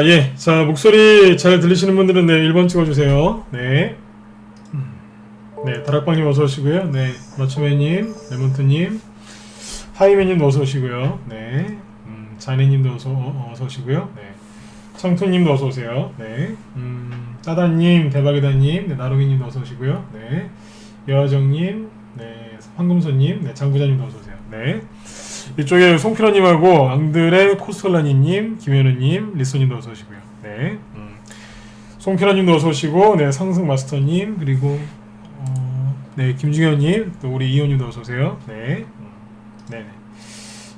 예. 자, 목소리 잘 들리시는 분들은 네, 1번 찍어주세요. 네. 네, 다락방님 어서 오시고요. 네, 마초맨님, 레몬트님, 하이맨님도 어서 오시고요. 네, 자네님도 어서 오시고요. 네, 청투님도 어서 오세요. 네, 따다님, 대박이다님, 네, 나루미님도 어서 오시고요. 네, 여하정님, 네, 황금손님, 네, 장부자님도 어서 오세요. 네, 이쪽에 송필러님하고 앙드레 코스톨라니님, 김현우님, 리소님도 어서 오시고요. 네, 송필러님도 어서 오시고, 네, 상승마스터님, 그리고 네, 김중현님, 또 우리 이호님도 어서 오세요. 네, 네,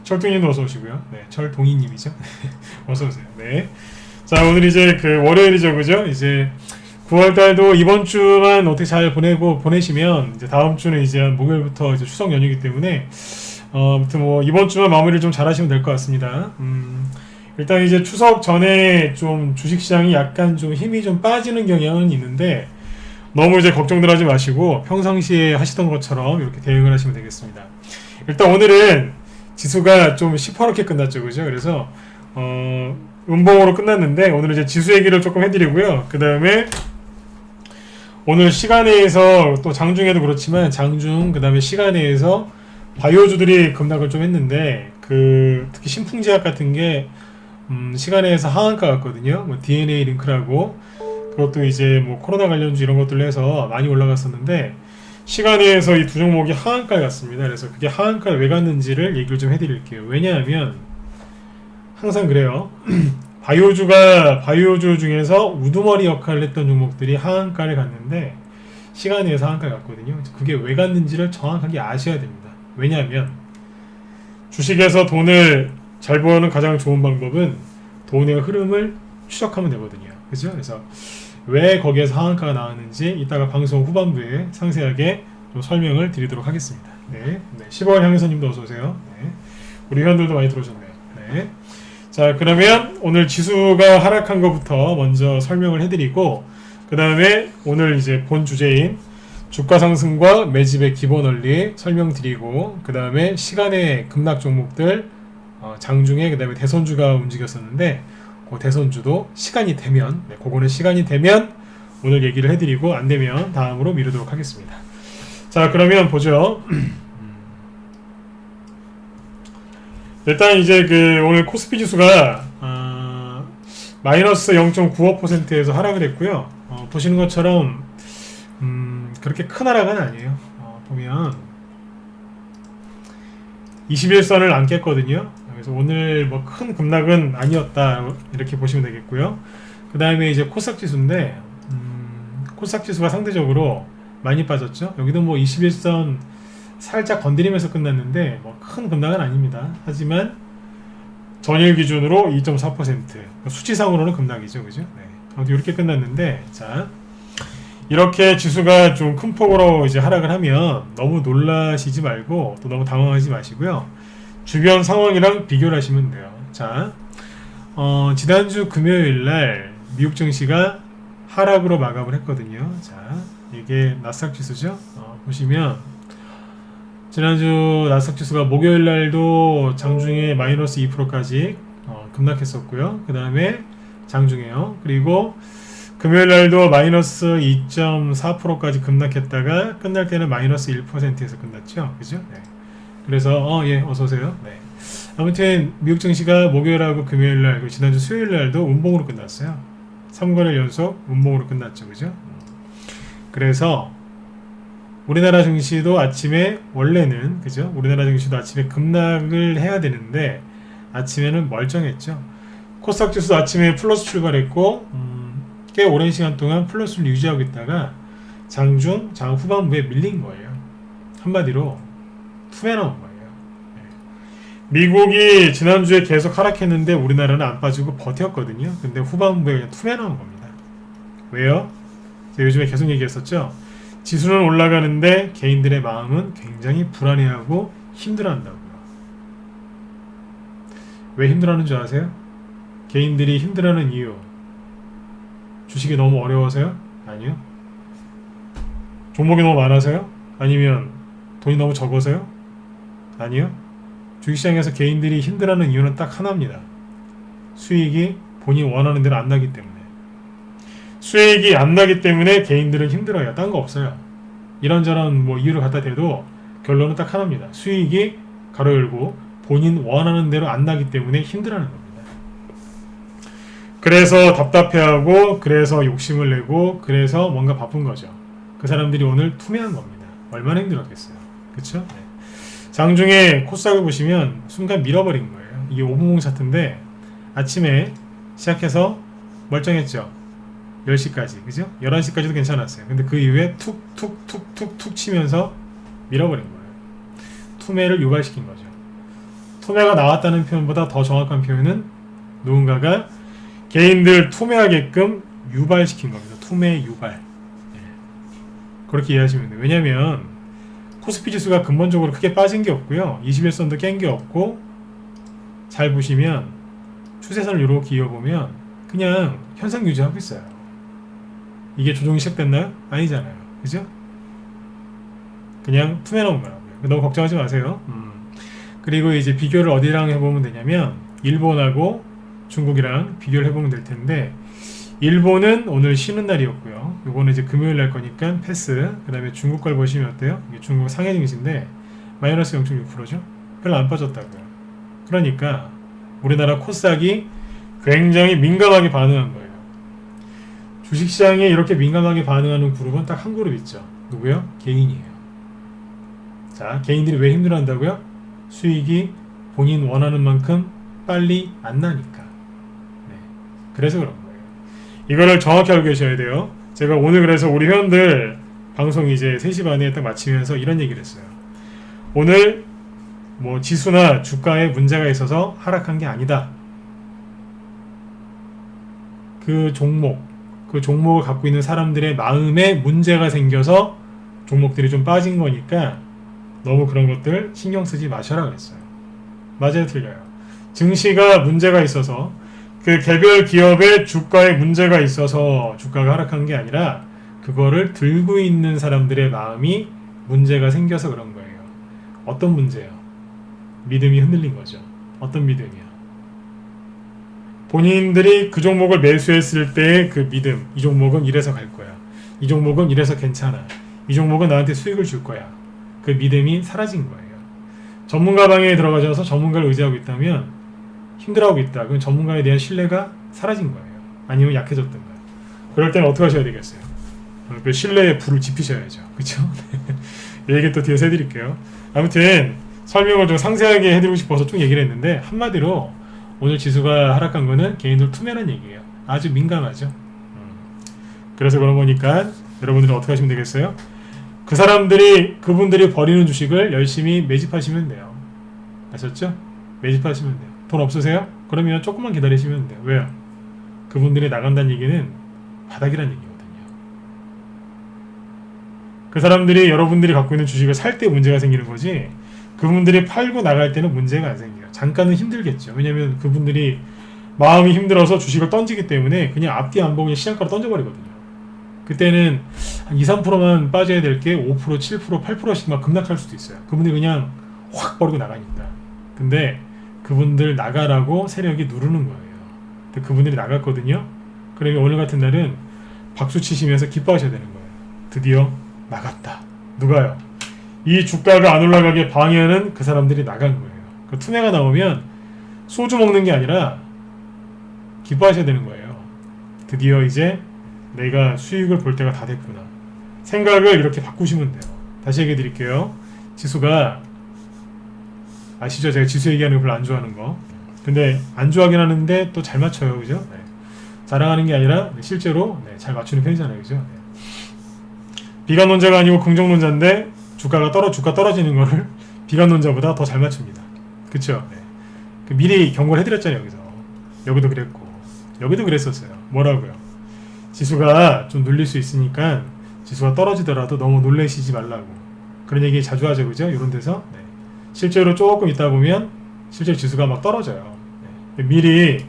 철동님도 어서 오시고요. 네, 철동희님이죠. 어서 오세요. 네, 자 오늘 이제 그 월요일이죠, 그죠? 이제 9월달도 이번 주만 어떻게 잘 보내시면 이제 다음 주는 이제 목요일부터 이제 추석 연휴이기 때문에 아무튼 뭐 이번 주만 마무리를 좀 잘하시면 될 것 같습니다. 일단 이제 추석 전에 좀 주식시장이 약간 좀 힘이 좀 빠지는 경향은 있는데. 너무 이제 걱정들 하지 마시고 평상시에 하시던 것처럼 이렇게 대응을 하시면 되겠습니다. 일단 오늘은 지수가 좀 시퍼렇게 끝났죠, 그죠? 그래서 음봉으로 끝났는데 오늘 이제 지수 얘기를 조금 해드리고요. 그 다음에 오늘 시간에서 또 장중에도 그렇지만 장중 그 다음에 시간에서 바이오주들이 급락을 좀 했는데 특히 신풍제약 같은 게 시간에서 하한가 같거든요. 뭐 DNA 링크라고. 그것도 이제 뭐 코로나 관련주 이런 것들로 해서 많이 올라갔었는데 시간에서 이 두 종목이 하한가에 갔습니다. 그래서 그게 하한가에 왜 갔는지를 얘기를 좀 해드릴게요. 왜냐하면 항상 그래요. 바이오주 중에서 우두머리 역할을 했던 종목들이 하한가를 갔는데 시간에서 하한가에 갔거든요. 그게 왜 갔는지를 정확하게 아셔야 됩니다. 왜냐하면 주식에서 돈을 잘 버는 가장 좋은 방법은 돈의 흐름을 추적하면 되거든요. 그죠? 그래서 왜 거기에서 하한가가 나왔는지 이따가 방송 후반부에 상세하게 좀 설명을 드리도록 하겠습니다. 네, 10월 향해서님도 어서 오세요. 네, 우리 회원들도 많이 들어오셨네요. 네, 자 그러면 오늘 지수가 하락한 것부터 먼저 설명을 해드리고 그 다음에 오늘 이제 본 주제인 주가 상승과 매집의 기본 원리 설명드리고 그 다음에 시간의 급락 종목들 장중에 그 다음에 대선주가 움직였었는데. 그 대선주도 시간이 되면 그거는 시간이 되면 오늘 얘기를 해드리고 안 되면 다음으로 미루도록 하겠습니다. 자 그러면 보죠. 일단 이제 오늘 코스피 지수가 마이너스 0.95%에서 하락을 했고요. 보시는 것처럼 그렇게 큰 하락은 아니에요. 보면 21선을 안 깼거든요. 그래서 오늘 뭐 큰 급락은 아니었다 이렇게 보시면 되겠고요. 그 다음에 이제 코스닥 지수인데 코스닥 지수가 상대적으로 많이 빠졌죠. 여기도 뭐 21선 살짝 건드리면서 끝났는데 뭐 큰 급락은 아닙니다. 하지만 전일 기준으로 2.4% 수치상으로는 급락이죠, 그죠? 네. 아무튼 이렇게 끝났는데 자 이렇게 지수가 좀 큰 폭으로 이제 하락을 하면 너무 놀라시지 말고 또 너무 당황하지 마시고요. 주변 상황이랑 비교를 하시면 돼요. 자, 지난주 금요일날 미국 증시가 하락으로 마감을 했거든요. 자, 이게 나스닥 지수죠. 보시면 지난주 나스닥 지수가 목요일날도 장중에 마이너스 2%까지 급락했었고요. 그 다음에 장중에요. 그리고 금요일날도 마이너스 2.4%까지 급락했다가 끝날 때는 마이너스 1%에서 끝났죠. 그죠? 네. 그래서 예 어서오세요. 네. 아무튼 미국 증시가 목요일하고 금요일날 그리고 지난주 수요일날도 운봉으로 끝났어요. 3거래일 연속 운봉으로 끝났죠. 그죠? 그래서 우리나라 증시도 아침에 원래는 그죠? 우리나라 증시도 아침에 급락을 해야 되는데 아침에는 멀쩡했죠. 코스닥 지수도 아침에 플러스 출발했고 꽤 오랜 시간 동안 플러스를 유지하고 있다가 장 후반부에 밀린 거예요. 한마디로 투매 나온 거예요. 미국이 지난주에 계속 하락했는데 우리나라는 안 빠지고 버텼거든요. 근데 후반부에 그냥 투매 나온 겁니다. 왜요? 제가 요즘에 계속 얘기했었죠. 지수는 올라가는데 개인들의 마음은 굉장히 불안해하고 힘들어한다고요. 왜 힘들어하는 줄 아세요? 개인들이 힘들어하는 이유 주식이 너무 어려워서요? 아니요. 종목이 너무 많아서요? 아니면 돈이 너무 적어서요? 아니요. 주식시장에서 개인들이 힘들어하는 이유는 딱 하나입니다. 수익이 본인이 원하는 대로 안 나기 때문에. 수익이 안 나기 때문에 개인들은 힘들어요. 딴 거 없어요. 이런저런 뭐 이유를 갖다 대도 결론은 딱 하나입니다. 수익이 가로 열고 본인 원하는 대로 안 나기 때문에 힘들어하는 겁니다. 그래서 답답해하고, 그래서 욕심을 내고, 그래서 뭔가 바쁜 거죠. 그 사람들이 오늘 투매한 겁니다. 얼마나 힘들었겠어요. 그쵸? 네. 장중에 코스닥을 보시면 순간 밀어버린 거예요. 이게 5분봉 차트인데 아침에 시작해서 멀쩡했죠. 10시까지, 그죠? 11시까지도 괜찮았어요. 근데 그 이후에 툭툭툭툭툭 치면서 밀어버린 거예요. 투매를 유발시킨 거죠. 투매가 나왔다는 표현보다 더 정확한 표현은 누군가가 개인들 투매하게끔 유발시킨 겁니다. 투매 유발. 네. 그렇게 이해하시면 돼요. 왜냐면 코스피 지수가 근본적으로 크게 빠진 게 없고요. 21선도 깬 게 없고, 잘 보시면 추세선을 이렇게 이어보면 그냥 현상 유지하고 있어요. 이게 조정이 시작됐나요? 아니잖아요. 그죠? 그냥 투매 나온 거라고요. 너무 걱정하지 마세요. 그리고 이제 비교를 어디랑 해보면 되냐면 일본하고 중국이랑 비교를 해보면 될 텐데, 일본은 오늘 쉬는 날이었고요. 요거는 이제 금요일 날 거니까 패스. 그 다음에 중국 걸 보시면 어때요? 이게 중국 상해 증시인데 마이너스 0.6%죠? 별로 안 빠졌다고요. 그러니까 우리나라 코스닥이 굉장히 민감하게 반응한 거예요. 주식시장에 이렇게 민감하게 반응하는 그룹은 딱 한 그룹 있죠. 누구요? 개인이에요. 자, 개인들이 왜 힘들어한다고요? 수익이 본인 원하는 만큼 빨리 안 나니까. 네. 그래서 그런 거예요. 이거를 정확히 알고 계셔야 돼요. 제가 오늘 그래서 우리 회원들 방송 이제 3시 반에 딱 마치면서 이런 얘기를 했어요. 오늘 뭐 지수나 주가에 문제가 있어서 하락한 게 아니다. 그 종목을 갖고 있는 사람들의 마음에 문제가 생겨서 종목들이 좀 빠진 거니까 너무 그런 것들 신경 쓰지 마셔라 그랬어요. 맞아요, 틀려요? 증시가 문제가 있어서, 그 개별 기업의 주가에 문제가 있어서 주가가 하락한 게 아니라 그거를 들고 있는 사람들의 마음이 문제가 생겨서 그런 거예요. 어떤 문제요? 믿음이 흔들린 거죠. 어떤 믿음이요? 본인들이 그 종목을 매수했을 때의 그 믿음. 이 종목은 이래서 갈 거야. 이 종목은 이래서 괜찮아. 이 종목은 나한테 수익을 줄 거야. 그 믿음이 사라진 거예요. 전문가 방에 들어가셔서 전문가를 의지하고 있다면 힘들어하고 있다. 그럼 전문가에 대한 신뢰가 사라진 거예요. 아니면 약해졌던 거예요. 그럴 때는 어떻게 하셔야 되겠어요? 그 신뢰에 불을 지피셔야죠. 그쵸? 이 얘기 또 뒤에서 해드릴게요. 아무튼 설명을 좀 상세하게 해드리고 싶어서 쭉 얘기를 했는데, 한마디로 오늘 지수가 하락한 거는 개인들 투매란 얘기예요. 아주 민감하죠. 그래서 그런 거니까 여러분들은 어떻게 하시면 되겠어요? 그분들이 버리는 주식을 열심히 매집하시면 돼요. 아셨죠? 매집하시면 돼요. 돈 없으세요? 그러면 조금만 기다리시면 돼요. 왜요? 그분들이 나간다는 얘기는 바닥이라는 얘기거든요. 그 사람들이 여러분들이 갖고 있는 주식을 살 때 문제가 생기는 거지, 그분들이 팔고 나갈 때는 문제가 안 생겨요. 잠깐은 힘들겠죠. 왜냐면 그분들이 마음이 힘들어서 주식을 던지기 때문에 그냥 앞뒤 안 보고 그냥 시장가로 던져버리거든요. 그때는 한 2, 3%만 빠져야 될 게 5%, 7%, 8%씩 막 급락할 수도 있어요. 그분들이 그냥 확 버리고 나가니까. 근데 그분들 나가라고 세력이 누르는 거예요. 근데 그분들이 나갔거든요. 그러면 오늘 같은 날은 박수 치시면서 기뻐하셔야 되는 거예요. 드디어 나갔다. 누가요? 이 주가가 안 올라가게 방해하는 그 사람들이 나간 거예요. 그 투매가 나오면 소주 먹는 게 아니라 기뻐하셔야 되는 거예요. 드디어 이제 내가 수익을 볼 때가 다 됐구나. 생각을 이렇게 바꾸시면 돼요. 다시 얘기해 드릴게요. 지수가, 아시죠? 제가 지수 얘기하는 거 별로 안 좋아하는 거. 근데 안 좋아하긴 하는데 또 잘 맞춰요. 그죠? 네. 자랑하는 게 아니라 실제로 잘 맞추는 편이잖아요. 그죠? 네. 비관론자가 아니고 긍정론자인데 주가 떨어지는 거를 비관론자보다 더 잘 맞춥니다. 그쵸? 네. 그 미리 경고를 해드렸잖아요. 여기도 그랬고 여기도 그랬었어요. 뭐라고요? 지수가 좀 눌릴 수 있으니까 지수가 떨어지더라도 너무 놀라시지 말라고, 그런 얘기 자주 하죠. 그죠? 이런 데서. 네. 실제로 조금 있다 보면 실제로 지수가 막 떨어져요. 네. 미리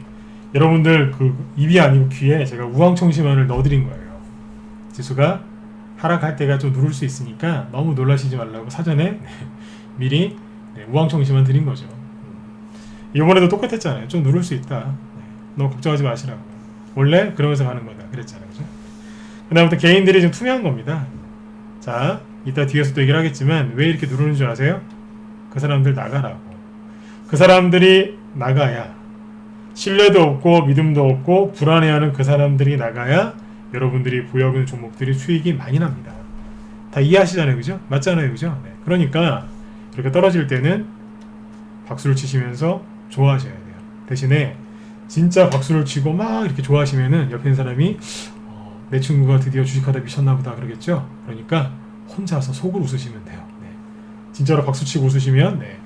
여러분들 그 입이 아니고 귀에 제가 우황청심환을 넣어드린 거예요. 지수가 하락할 때가 좀 누를 수 있으니까 너무 놀라시지 말라고 사전에 미리 우황청심환 드린 거죠. 이번에도 똑같았잖아요. 좀 누를 수 있다. 너무 걱정하지 마시라고. 원래 그러면서 가는 거다. 그랬잖아요. 그죠? 그 다음부터 개인들이 좀 투명한 겁니다. 자, 이따 뒤에서 또 얘기를 하겠지만 왜 이렇게 누르는 줄 아세요? 그 사람들 나가라고. 그 사람들이 나가야 신뢰도 없고 믿음도 없고 불안해하는 그 사람들이 나가야 여러분들이 보유하는 종목들이 수익이 많이 납니다. 다 이해하시잖아요. 그죠? 맞잖아요. 그죠? 네. 그러니까 이렇게 떨어질 때는 박수를 치시면서 좋아하셔야 돼요. 대신에 진짜 박수를 치고 막 이렇게 좋아하시면은 옆에 있는 사람이 내 친구가 드디어 주식하다 미쳤나 보다 그러겠죠? 그러니까 혼자서 속으로 웃으시면 돼요. 네. 진짜로 박수치고 웃으시면 네.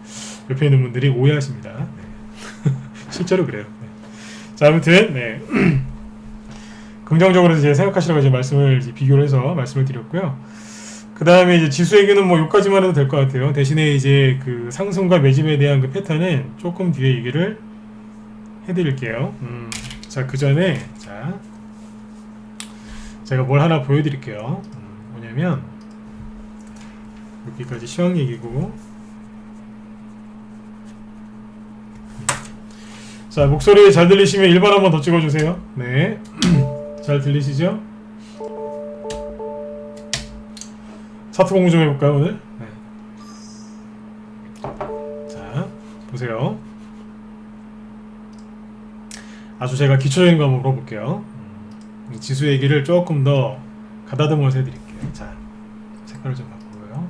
옆에 있는 분들이 오해하십니다. 네. 실제로 그래요. 네. 자, 아무튼 네. 긍정적으로 이제 생각하시라고 이제 말씀을 이제 비교를 해서 말씀을 드렸고요. 그 다음에 이제 지수 얘기는 뭐 여기까지만 해도 될 것 같아요. 대신에 이제 그 상승과 매집에 대한 그 패턴은 조금 뒤에 얘기를 해드릴게요. 자, 그 전에 자 제가 뭘 하나 보여드릴게요. 뭐냐면 여기까지 시황 얘기고, 자 목소리 잘 들리시면 1번 한번 더 찍어주세요. 네, 잘 들리시죠? 차트 공부 좀 해볼까요 오늘? 네. 자 보세요. 아주 제가 기초적인 거 한번 물어볼게요. 지수 얘기를 조금 더 가다듬어서 해드릴게요. 자, 색깔을 좀 바꾸고요.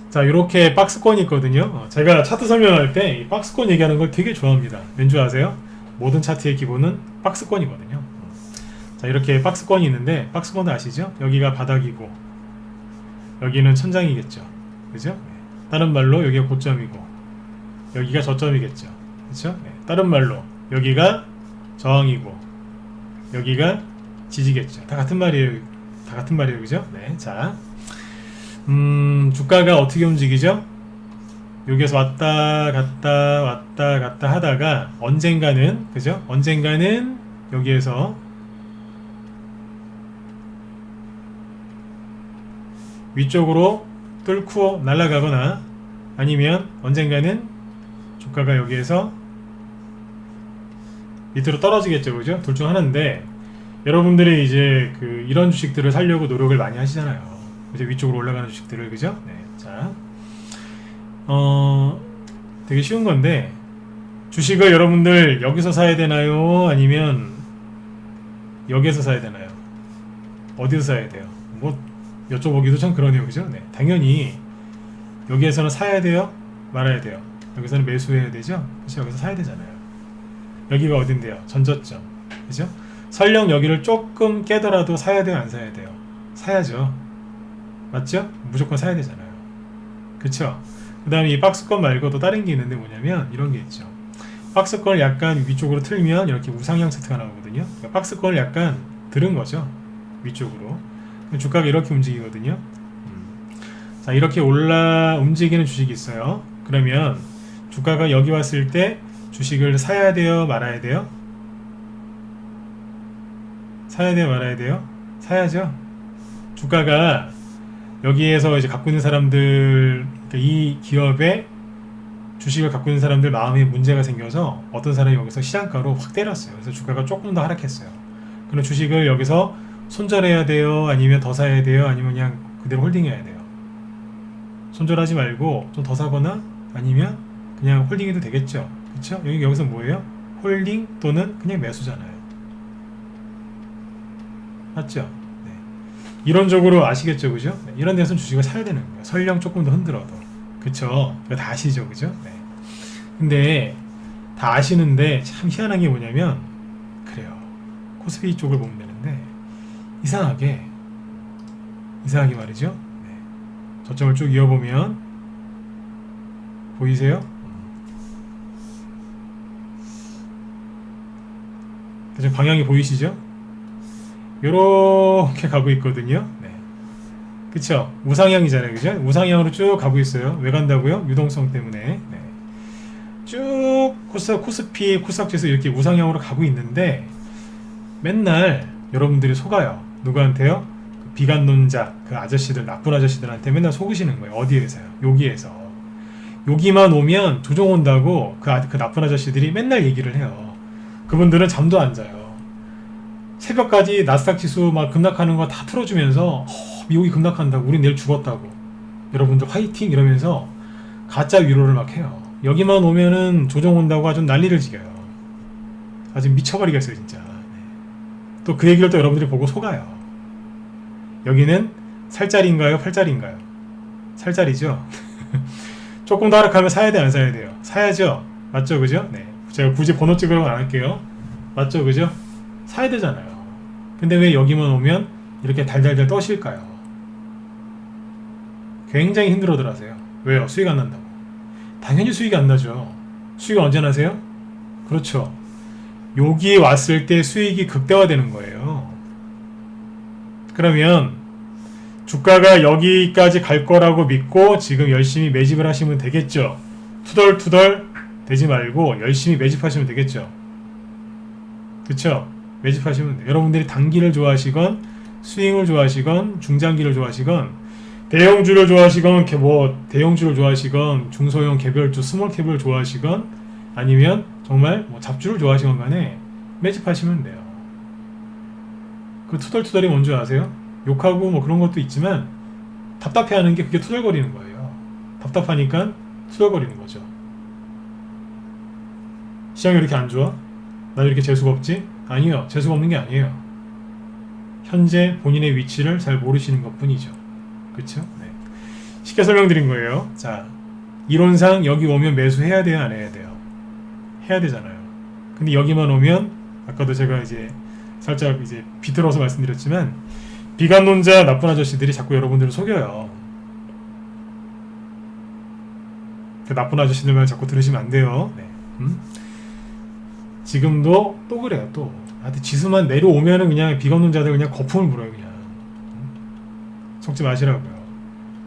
자, 이렇게 박스권이 있거든요. 제가 차트 설명할 때 이 박스권 얘기하는 걸 되게 좋아합니다. 왠지 아세요? 모든 차트의 기본은 박스권이거든요. 자, 이렇게 박스권이 있는데, 박스권도 아시죠? 여기가 바닥이고 여기는 천장이겠죠. 그죠? 다른 말로 여기가 고점이고 여기가 저점이겠죠. 그렇죠? 네. 다른 말로 여기가 저항이고 여기가 지지겠죠. 다 같은 말이에요. 다 같은 말이에요. 그죠? 네. 자, 주가가 어떻게 움직이죠? 여기에서 왔다 갔다 하다가 언젠가는, 그죠? 언젠가는 여기에서 위쪽으로 뚫고 날아가거나 아니면 언젠가는 주가가 여기에서 밑으로 떨어지겠죠. 그죠? 둘 중 하나인데, 여러분들이 이제 그 이런 주식들을 사려고 노력을 많이 하시잖아요. 이제 위쪽으로 올라가는 주식들을. 그죠? 네. 자, 되게 쉬운 건데, 주식을 여러분들 여기서 사야 되나요? 아니면 여기에서 사야 되나요? 어디서 사야 돼요? 뭐 여쭤보기도 참 그러네요. 그죠? 네. 당연히 여기에서는 사야 돼요? 말아야 돼요? 여기서는 매수해야 되죠? 그렇죠? 여기서 사야 되잖아요. 여기가 어딘데요? 전저점. 그죠? 설령 여기를 조금 깨더라도 사야 돼요? 안 사야 돼요? 사야죠. 맞죠? 무조건 사야 되잖아요. 그쵸? 그 다음에 이 박스권 말고 또 다른 게 있는데 뭐냐면 이런 게 있죠. 박스권을 약간 위쪽으로 틀면 이렇게 우상향 차트가 나오거든요. 그러니까 박스권을 약간 들은 거죠. 위쪽으로. 주가가 이렇게 움직이거든요. 자, 이렇게 움직이는 주식이 있어요. 그러면 주가가 여기 왔을 때 주식을 사야 돼요? 말아야 돼요? 사야 돼요? 말아야 돼요? 사야죠. 주가가 여기에서 이제 갖고 있는 사람들, 그러니까 이 기업의 주식을 갖고 있는 사람들 마음에 문제가 생겨서 어떤 사람이 여기서 시장가로 확 때렸어요. 그래서 주가가 조금 더 하락했어요. 그럼 주식을 여기서 손절해야 돼요? 아니면 더 사야 돼요? 아니면 그냥 그대로 홀딩해야 돼요? 손절하지 말고 좀 더 사거나 아니면 그냥 홀딩해도 되겠죠. 그쵸? 여기서 뭐예요? 홀딩 또는 그냥 매수잖아요. 맞죠? 네. 이론적으로 아시겠죠? 그죠? 네. 이런 데서는 주식을 사야 되는 거예요. 설령 조금 더 흔들어도. 그쵸? 다 아시죠? 그죠? 네. 근데 다 아시는데 참 희한한 게 뭐냐면, 그래요. 코스피 쪽을 보면 되는데 이상하게 말이죠. 네. 저점을 쭉 이어보면 보이세요? 지금 방향이 보이시죠? 요렇게 가고 있거든요. 네. 그쵸? 우상향이잖아요. 그죠? 우상향으로 쭉 가고 있어요. 왜 간다고요? 유동성 때문에. 네. 쭉 코스피, 코스닥지수 이렇게 우상향으로 가고 있는데 맨날 여러분들이 속아요. 누구한테요? 그 비관론자, 그 아저씨들, 나쁜 아저씨들한테 맨날 속으시는 거예요. 어디에서요? 여기에서. 여기만 오면 조정 온다고 그 나쁜 아저씨들이 맨날 얘기를 해요. 그분들은 잠도 안 자요. 새벽까지 나스닥 지수 막 급락하는 거 다 틀어주면서 미국이 급락한다고 우린 내일 죽었다고 여러분들 화이팅 이러면서 가짜 위로를 막 해요. 여기만 오면은 조정 온다고 아주 난리를 지겨요. 아주 미쳐버리겠어요 진짜. 또 그 얘기를 또 여러분들이 보고 속아요. 여기는 살짜리인가요? 팔짜리인가요? 살짜리죠? 조금 더 하락하면 사야 돼, 안 사야 돼요? 사야죠? 맞죠? 그죠? 네. 제가 굳이 번호 찍으려고 안 할게요. 맞죠? 그죠? 사야 되잖아요. 근데 왜 여기만 오면 이렇게 달달달 떠실까요? 굉장히 힘들어들 하세요. 왜요? 수익 안 난다고. 당연히 수익이 안 나죠. 수익을 언제 나세요? 그렇죠. 여기 왔을 때 수익이 극대화되는 거예요. 그러면 주가가 여기까지 갈 거라고 믿고 지금 열심히 매집을 하시면 되겠죠. 투덜투덜 되지 말고 열심히 매집하시면 되겠죠. 그쵸? 매집하시면 돼요. 여러분들이 단기를 좋아하시건 스윙을 좋아하시건 중장기를 좋아하시건 대형주를 좋아하시건 대형주를 좋아하시건 중소형 개별주 스몰캡을 좋아하시건 아니면 정말 잡주를 좋아하시건 간에 매집하시면 돼요. 그 투덜투덜이 뭔지 아세요? 욕하고 뭐 그런 것도 있지만 답답해하는 게 그게 투덜거리는 거예요. 답답하니까 투덜거리는 거죠. 시장이 이렇게 안 좋아? 나 이렇게 재수가 없지? 아니요. 재수가 없는 게 아니에요. 현재 본인의 위치를 잘 모르시는 것 뿐이죠. 그쵸? 네. 쉽게 설명드린 거예요. 자, 이론상 여기 오면 매수해야 돼요? 안 해야 돼요? 해야 되잖아요. 근데 여기만 오면 아까도 제가 이제 살짝 이제 비틀어서 말씀드렸지만 비관론자 나쁜 아저씨들이 자꾸 여러분들을 속여요. 그 나쁜 아저씨들만 자꾸 들으시면 안 돼요. 네. 지금도 또 그래요. 또 하여튼 지수만 내려오면은 그냥 비관론자들 그냥 거품을 불어요. 그냥 속지 마시라고요.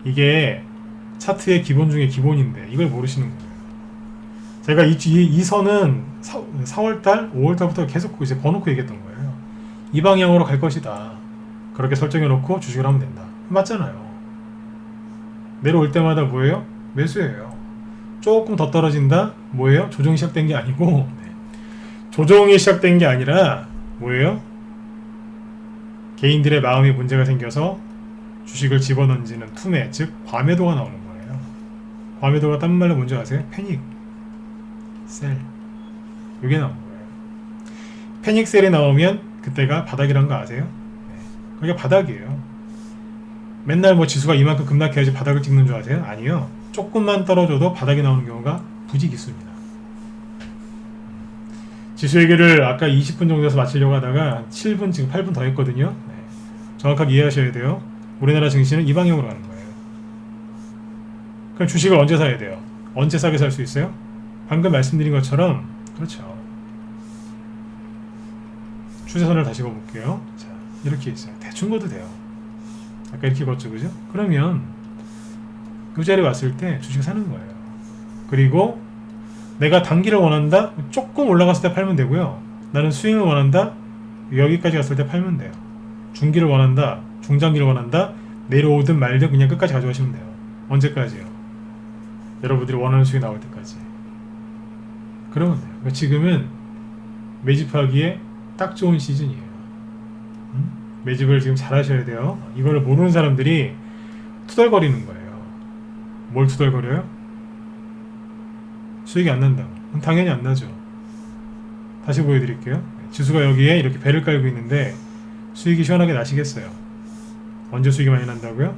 이게 차트의 기본 중에 기본인데 이걸 모르시는 거예요. 제가 이 선은 4월달, 5월달부터 계속 이제 번놓고 얘기했던 거예요. 이 방향으로 갈 것이다. 그렇게 설정해놓고 주식을 하면 된다. 맞잖아요. 내려올 때마다 뭐예요? 매수예요. 조금 더 떨어진다? 뭐예요? 조정이 시작된 게 아니고 조정이 시작된 게 아니라 뭐예요? 개인들의 마음에 문제가 생겨서 주식을 집어던지는 투매, 즉 과매도가 나오는 거예요. 과매도가 딴 말로 뭔지 아세요? 패닉, 셀. 이게 나오는 거예요. 패닉 셀이 나오면 그때가 바닥이란 거 아세요? 그게 바닥이에요. 맨날 뭐 지수가 이만큼 급락해야지 바닥을 찍는 줄 아세요? 아니요. 조금만 떨어져도 바닥이 나오는 경우가 부지기수입니다. 지수 얘기를 아까 20분 정도에서 마치려고 하다가 7분 지금 8분 더 했거든요. 네. 정확하게 이해하셔야 돼요. 우리나라 증시는 이 방향으로 가는 거예요. 그럼 주식을 언제 사야 돼요? 언제 싸게 살 수 있어요? 방금 말씀드린 것처럼 그렇죠. 추세선을 다시 그어볼게요. 자, 이렇게 있어요. 대충 그어도 돼요. 아까 이렇게 그었죠, 그죠? 그러면 이 자리에 왔을 때 주식 사는 거예요. 그리고 내가 단기를 원한다? 조금 올라갔을 때 팔면 되고요. 나는 스윙을 원한다? 여기까지 갔을 때 팔면 돼요. 중기를 원한다? 중장기를 원한다? 내려오든 말든 그냥 끝까지 가져가시면 돼요. 언제까지요? 여러분들이 원하는 수익이 나올 때까지. 그러면 돼요. 그러니까 지금은 매집하기에 딱 좋은 시즌이에요. 매집을 지금 잘 하셔야 돼요. 이걸 모르는 사람들이 투덜거리는 거예요. 뭘 투덜거려요? 수익이 안 난다고. 당연히 안 나죠. 다시 보여드릴게요. 지수가 여기에 이렇게 배를 깔고 있는데 수익이 시원하게 나시겠어요? 언제 수익이 많이 난다고요?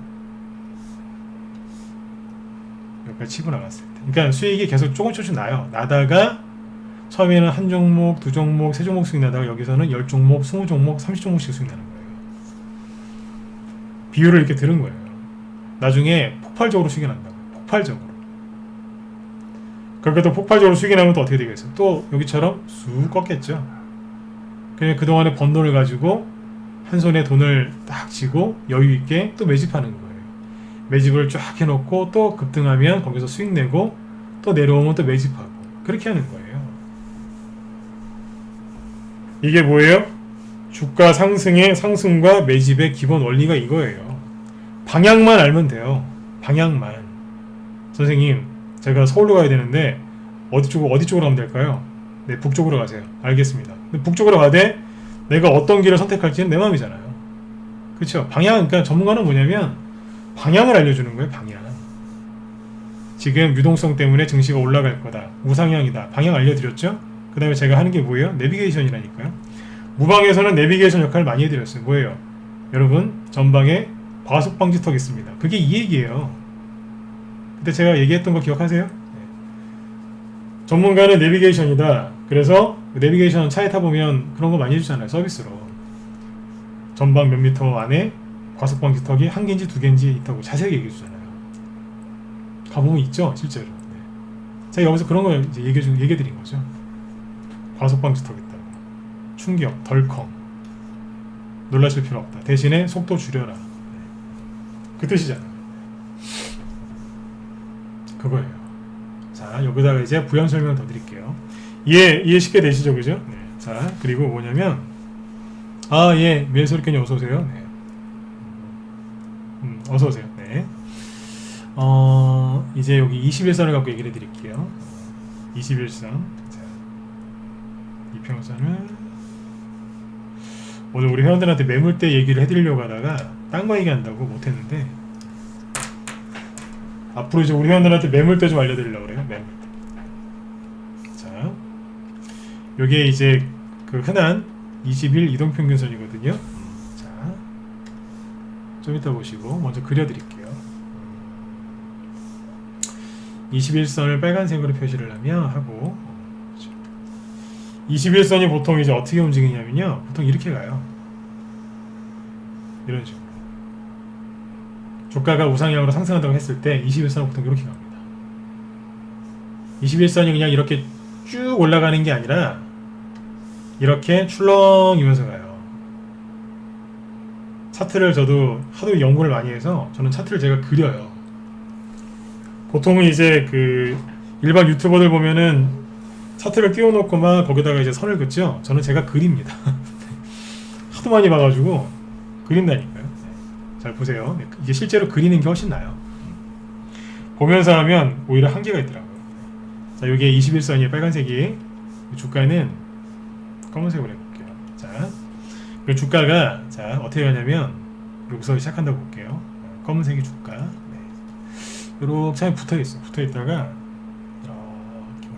여기까지 치고 나갔을 때. 그러니까 수익이 계속 조금씩 나요. 나다가 처음에는 한 종목, 두 종목, 세 종목 수익 나다가 여기서는 10종목, 20종목, 30종목씩 수익 나는 거예요. 비율을 이렇게 들은 거예요. 나중에 폭발적으로 수익이 난다고. 폭발적으로. 그렇게 또 폭발적으로 수익이 나면 또 어떻게 되겠어요? 또 여기처럼 쑥 꺾겠죠. 그냥 그동안에 번 돈을 가지고 한 손에 돈을 딱 쥐고 여유있게 또 매집하는 거예요. 매집을 쫙 해놓고 또 급등하면 거기서 수익 내고 또 내려오면 또 매집하고 그렇게 하는 거예요. 이게 뭐예요? 주가 상승의 상승과 매집의 기본 원리가 이거예요. 방향만 알면 돼요. 방향만. 선생님, 제가 서울로 가야 되는데 어디 쪽으로 가면 될까요? 네, 북쪽으로 가세요. 알겠습니다. 근데 북쪽으로 가되 내가 어떤 길을 선택할지는 내 마음이잖아요. 그렇죠? 방향, 그러니까 전문가는 뭐냐면 방향을 알려주는 거예요. 방향. 지금 유동성 때문에 증시가 올라갈 거다. 우상향이다. 방향 알려드렸죠? 그 다음에 제가 하는 게 뭐예요? 내비게이션이라니까요. 무방에서는 내비게이션 역할을 많이 해드렸어요. 뭐예요? 여러분, 전방에 과속방지턱 있습니다. 그게 이 얘기예요. 그때 제가 얘기했던 거 기억하세요? 네. 전문가는 내비게이션이다. 그래서 내비게이션 차에 타보면 그런 거 많이 해주잖아요. 서비스로. 전방 몇 미터 안에 과속방지턱이 한 개인지 두 개인지 있다고 자세하게 얘기해주잖아요. 가보면 있죠, 실제로. 네. 제가 여기서 그런 걸 이제 얘기해드린 거죠. 과속방지턱 있다고. 충격, 덜컹. 놀라실 필요 없다. 대신에 속도 줄여라. 네. 그 뜻이잖아요. 그거예요. 자, 여기다가 이제 부연 설명 더 드릴게요. 이해 쉽게 되시죠, 그죠? 네. 자, 그리고 뭐냐면, 예, 미엘소리ken님 어서오세요. 네. 어서오세요. 네. 이제 여기 21선을 갖고 얘기를 해드릴게요. 21선. 자, 이평선을 오늘 우리 회원들한테 매물대 얘기를 해드리려고 하다가 딴 거 얘기한다고 못했는데 앞으로 이제 우리 회원들한테 매물대 좀 알려드리려고 그래요. 매물대. 자, 요게 이제 그 흔한 20일 이동평균선이거든요. 자, 좀 이따 보시고 먼저 그려드릴게요. 21선을 빨간색으로 표시를 하면 하고 21선이 보통 이제 어떻게 움직이냐면요. 보통 이렇게 가요. 이런 식으로. 주가가 우상향으로 상승한다고 했을 때 21선은 보통 이렇게 갑니다. 21선이 그냥 이렇게 쭉 올라가는 게 아니라 이렇게 출렁이면서 가요. 차트를 저도 하도 연구를 많이 해서 저는 차트를 제가 그려요. 보통은 이제 그 일반 유튜버들 보면은 차트를 띄워놓고 막 거기다가 이제 선을 긋죠. 저는 제가 그립니다. 하도 많이 봐가지고 그린다니까요. 잘 보세요. 이게 실제로 그리는 게 훨씬 나아요. 보면서 하면 오히려 한계가 있더라고요. 자, 여기에 21선이 빨간색이, 주가는 검은색으로 해볼게요. 자, 그 주가가 자 어떻게 가냐면 여기서 시작한다고 볼게요. 검은색이 주가. 네. 이렇게 차에 붙어있어. 붙어있다가 이렇게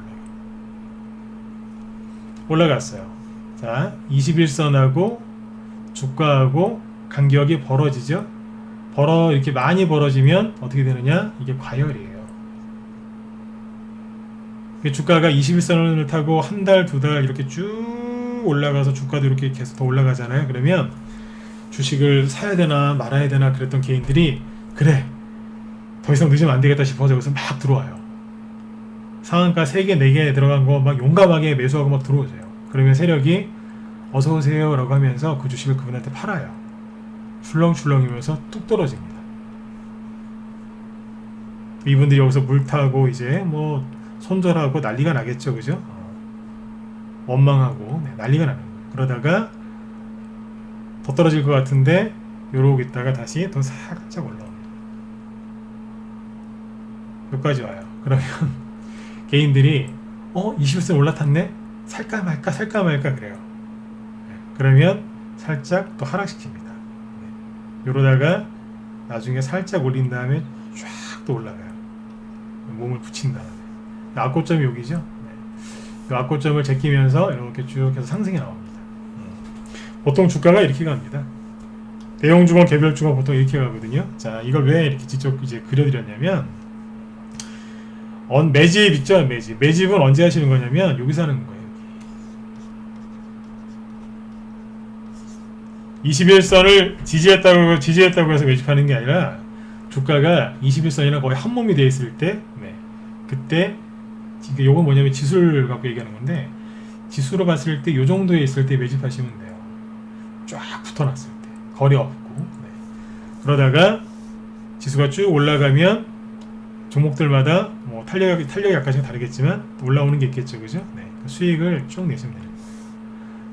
올라갔어요. 자, 21선하고 주가하고 간격이 벌어지죠. 이렇게 많이 벌어지면 어떻게 되느냐? 이게 과열이에요. 주가가 21선을 타고 한 달, 두 달 이렇게 쭉 올라가서 주가도 이렇게 계속 더 올라가잖아요. 그러면 주식을 사야 되나 말아야 되나 그랬던 개인들이 그래, 더 이상 늦으면 안 되겠다 싶어서 여기서 막 들어와요. 상한가 3개, 4개 들어간 거 막 용감하게 매수하고 막 들어오세요. 그러면 세력이 어서오세요 라고 하면서 그 주식을 그분한테 팔아요. 출렁출렁이면서 뚝 떨어집니다. 이분들이 여기서 물 타고 이제 뭐 손절하고 난리가 나겠죠, 그죠? 원망하고 난리가 나는 거예요. 그러다가 더 떨어질 것 같은데 요러고 있다가 다시 더 살짝 올라옵니다. 여기까지 와요. 그러면 개인들이 20선 올라탔네? 살까 말까 그래요. 그러면 살짝 또 하락시킵니다. 요러다가 나중에 살짝 올린 다음에 쫙 또 올라가요. 몸을 붙인 다음에. 악고점이 여기죠. 이 악고점을 제끼면서 이렇게 쭉 해서 상승이 나옵니다. 보통 주가가 이렇게 갑니다. 대형주건, 개별주건 보통 이렇게 가거든요. 자, 이걸 왜 이렇게 직접 이제 그려드렸냐면, 매집 있죠, 매집. 매집은 언제 하시는 거냐면 여기서 하는 거예요. 21선을 지지했다고 해서 매집하는 게 아니라 주가가 21선이랑 거의 한 몸이 되어 있을 때, 그때 요건 뭐냐면 지수를 갖고 얘기하는 건데, 지수로 봤을 때 요 정도에 있을 때 매집하시면 돼요. 쫙 붙어놨을 때 거리 없고. 그러다가 지수가 쭉 올라가면 종목들마다 뭐 탄력이 약간씩 다르겠지만 올라오는 게 있겠죠, 그죠? 수익을 쭉 내시면 됩니다.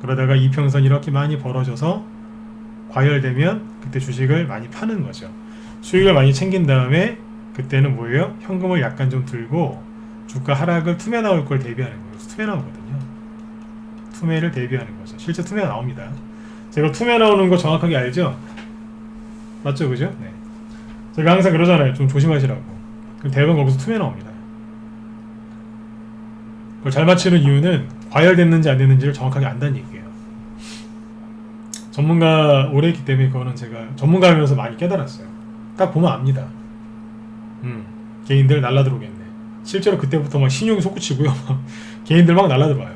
그러다가 이평선이 이렇게 많이 벌어져서 과열되면 그때 주식을 많이 파는 거죠. 수익을 많이 챙긴 다음에 그때는 뭐예요? 현금을 약간 좀 들고 주가 하락을 투매 나올 걸 대비하는 거예요. 그래서 투매 나오거든요. 투매를 대비하는 거죠. 실제 투매가 나옵니다. 제가 투매 나오는 거 정확하게 알죠? 맞죠, 그죠? 네. 제가 항상 그러잖아요. 좀 조심하시라고. 그럼 대부분 거기서 투매 나옵니다. 그걸 잘 맞추는 이유는 과열됐는지 안 됐는지를 정확하게 안다는 얘기예요. 전문가 오래 했기 때문에 그거는 제가 전문가이면서 많이 깨달았어요. 딱 보면 압니다. 개인들 날라들어오겠네. 실제로 그때부터 막 신용이 솟구치고요. 개인들 막 날라들어와요.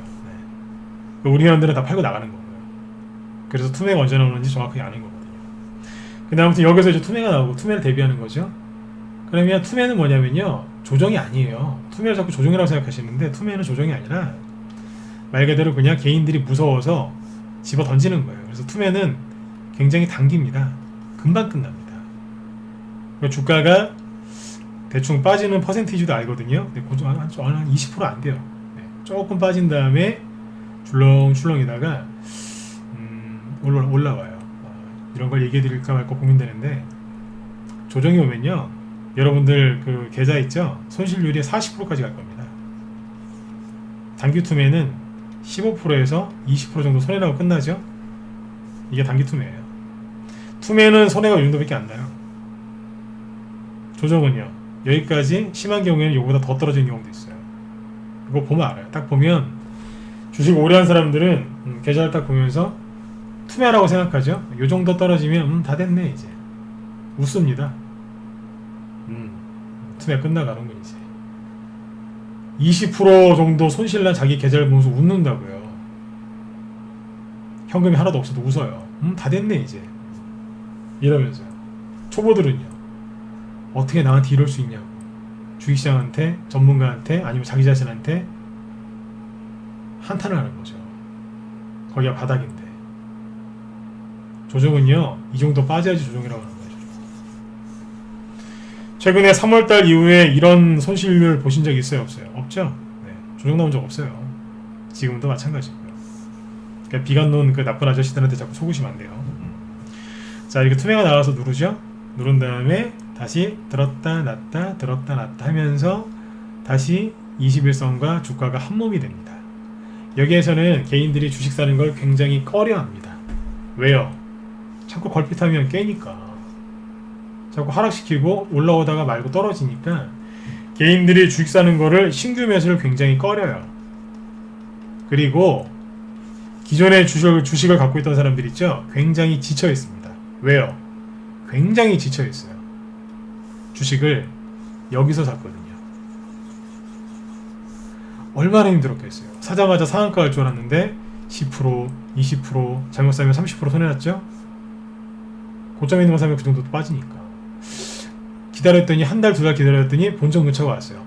네. 우리 회원들은 다 팔고 나가는 거고요. 그래서 투매가 언제 나오는지 정확하게 아는 거거든요. 근데 아무튼 여기서 이제 투매가 나오고 투매를 대비하는 거죠. 그러면 투매는 뭐냐면요, 조정이 아니에요. 투매를 자꾸 조정이라고 생각하시는데 투매는 조정이 아니라 말 그대로 그냥 개인들이 무서워서 집어 던지는 거예요. 그래서 투매는 굉장히 단기입니다. 금방 끝납니다. 주가가 대충 빠지는 퍼센티지도 알거든요. 근데 한 20% 안 돼요. 네. 조금 빠진 다음에 출렁출렁이다가 올라와요. 이런 걸 얘기해 드릴까 말까 고민되는데, 조정이 오면요, 여러분들 그 계좌 있죠? 손실률이 40%까지 갈 겁니다. 단기 투매는 15%에서 20% 정도 손해나고 끝나죠? 이게 단기 투매예요. 투매는 손해가 이 정도밖에 안 나요. 조정은요, 여기까지 심한 경우에는 이거보다 더 떨어지는 경우도 있어요. 이거 보면 알아요. 딱 보면 주식 오래 한 사람들은 계좌를 딱 보면서 투매라고 생각하죠. 이 정도 떨어지면 다 됐네 이제. 웃습니다. 투매 끝나가는 거 이제. 20% 정도 손실난 자기 계좌를 보면서 웃는다고요. 현금이 하나도 없어도 웃어요. 다 됐네 이제. 이러면서요. 초보들은요, 어떻게 나한테 이럴 수 있냐고. 주식시장한테, 전문가한테, 아니면 자기 자신한테 한탄을 하는 거죠. 거기가 바닥인데. 조정은요, 이 정도 빠져야지 조정이라고 하는 거예요. 최근에 3월달 이후에 이런 손실률 보신 적 있어요? 없어요? 없죠? 네. 조정 나온 적 없어요. 지금도 마찬가지고요. 그러니까 비관 놓은 그 나쁜 아저씨들한테 자꾸 속으시면 안 돼요. 자, 이렇게 투매가 나와서 누르죠? 누른 다음에 다시 들었다 놨다 들었다 놨다 하면서 다시 21선과 주가가 한몸이 됩니다. 여기에서는 개인들이 주식 사는 걸 굉장히 꺼려합니다. 왜요? 자꾸 걸핏하면 깨니까. 자꾸 하락시키고 올라오다가 말고 떨어지니까 개인들이 주식 사는 거를 신규 매수를 굉장히 꺼려요. 그리고 기존에 주식을 갖고 있던 사람들 있죠? 굉장히 지쳐 있습니다. 왜요? 굉장히 지쳐 있어요. 주식을 여기서 샀거든요. 얼마나 힘들었겠어요. 사자마자 상한가 갈 줄 알았는데 10%, 20%, 잘못 사면 30% 손해났죠? 고점에 있는 거 사면 그 정도 빠지니까. 기다렸더니 한 달, 두 달 기다렸더니 본전 근처가 왔어요.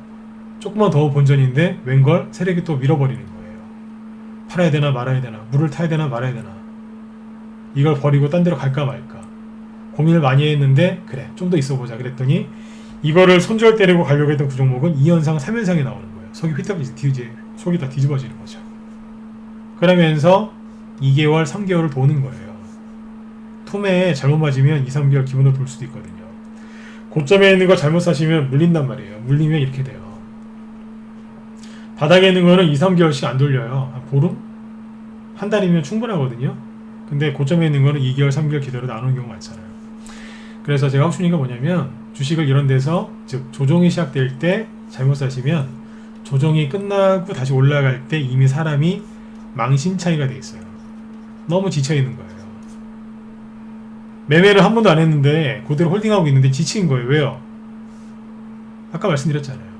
조금만 더 본전인데 웬걸 세력이 또 밀어버리는 거예요. 팔아야 되나 말아야 되나, 물을 타야 되나 말아야 되나, 이걸 버리고 딴 데로 갈까 말까 고민을 많이 했는데, 그래 좀 더 있어 보자 그랬더니 이거를 손절 때리고 가려고 했던 그 종목은 2연상, 3연상이 나오는 거예요. 속이 속이 다 뒤집어지는 거죠. 그러면서 2개월, 3개월을 도는 거예요. 투매에 잘못 맞으면 2, 3개월 기본으로 돌 수도 있거든요. 고점에 있는 거 잘못 사시면 물린단 말이에요. 물리면 이렇게 돼요. 바닥에 있는 거는 2, 3개월씩 안 돌려요. 한 보름? 한 달이면 충분하거든요. 근데 고점에 있는 거는 2개월, 3개월 기다려도 안 오는 경우 많잖아요. 그래서 제가 하고 싶은 얘기가 뭐냐면, 주식을 이런 데서, 즉 조정이 시작될 때 잘못 사시면 조정이 끝나고 다시 올라갈 때 이미 사람이 망신차이가 돼 있어요. 너무 지쳐 있는 거예요. 매매를 한 번도 안 했는데 그대로 홀딩하고 있는데 지친 거예요. 왜요? 아까 말씀드렸잖아요.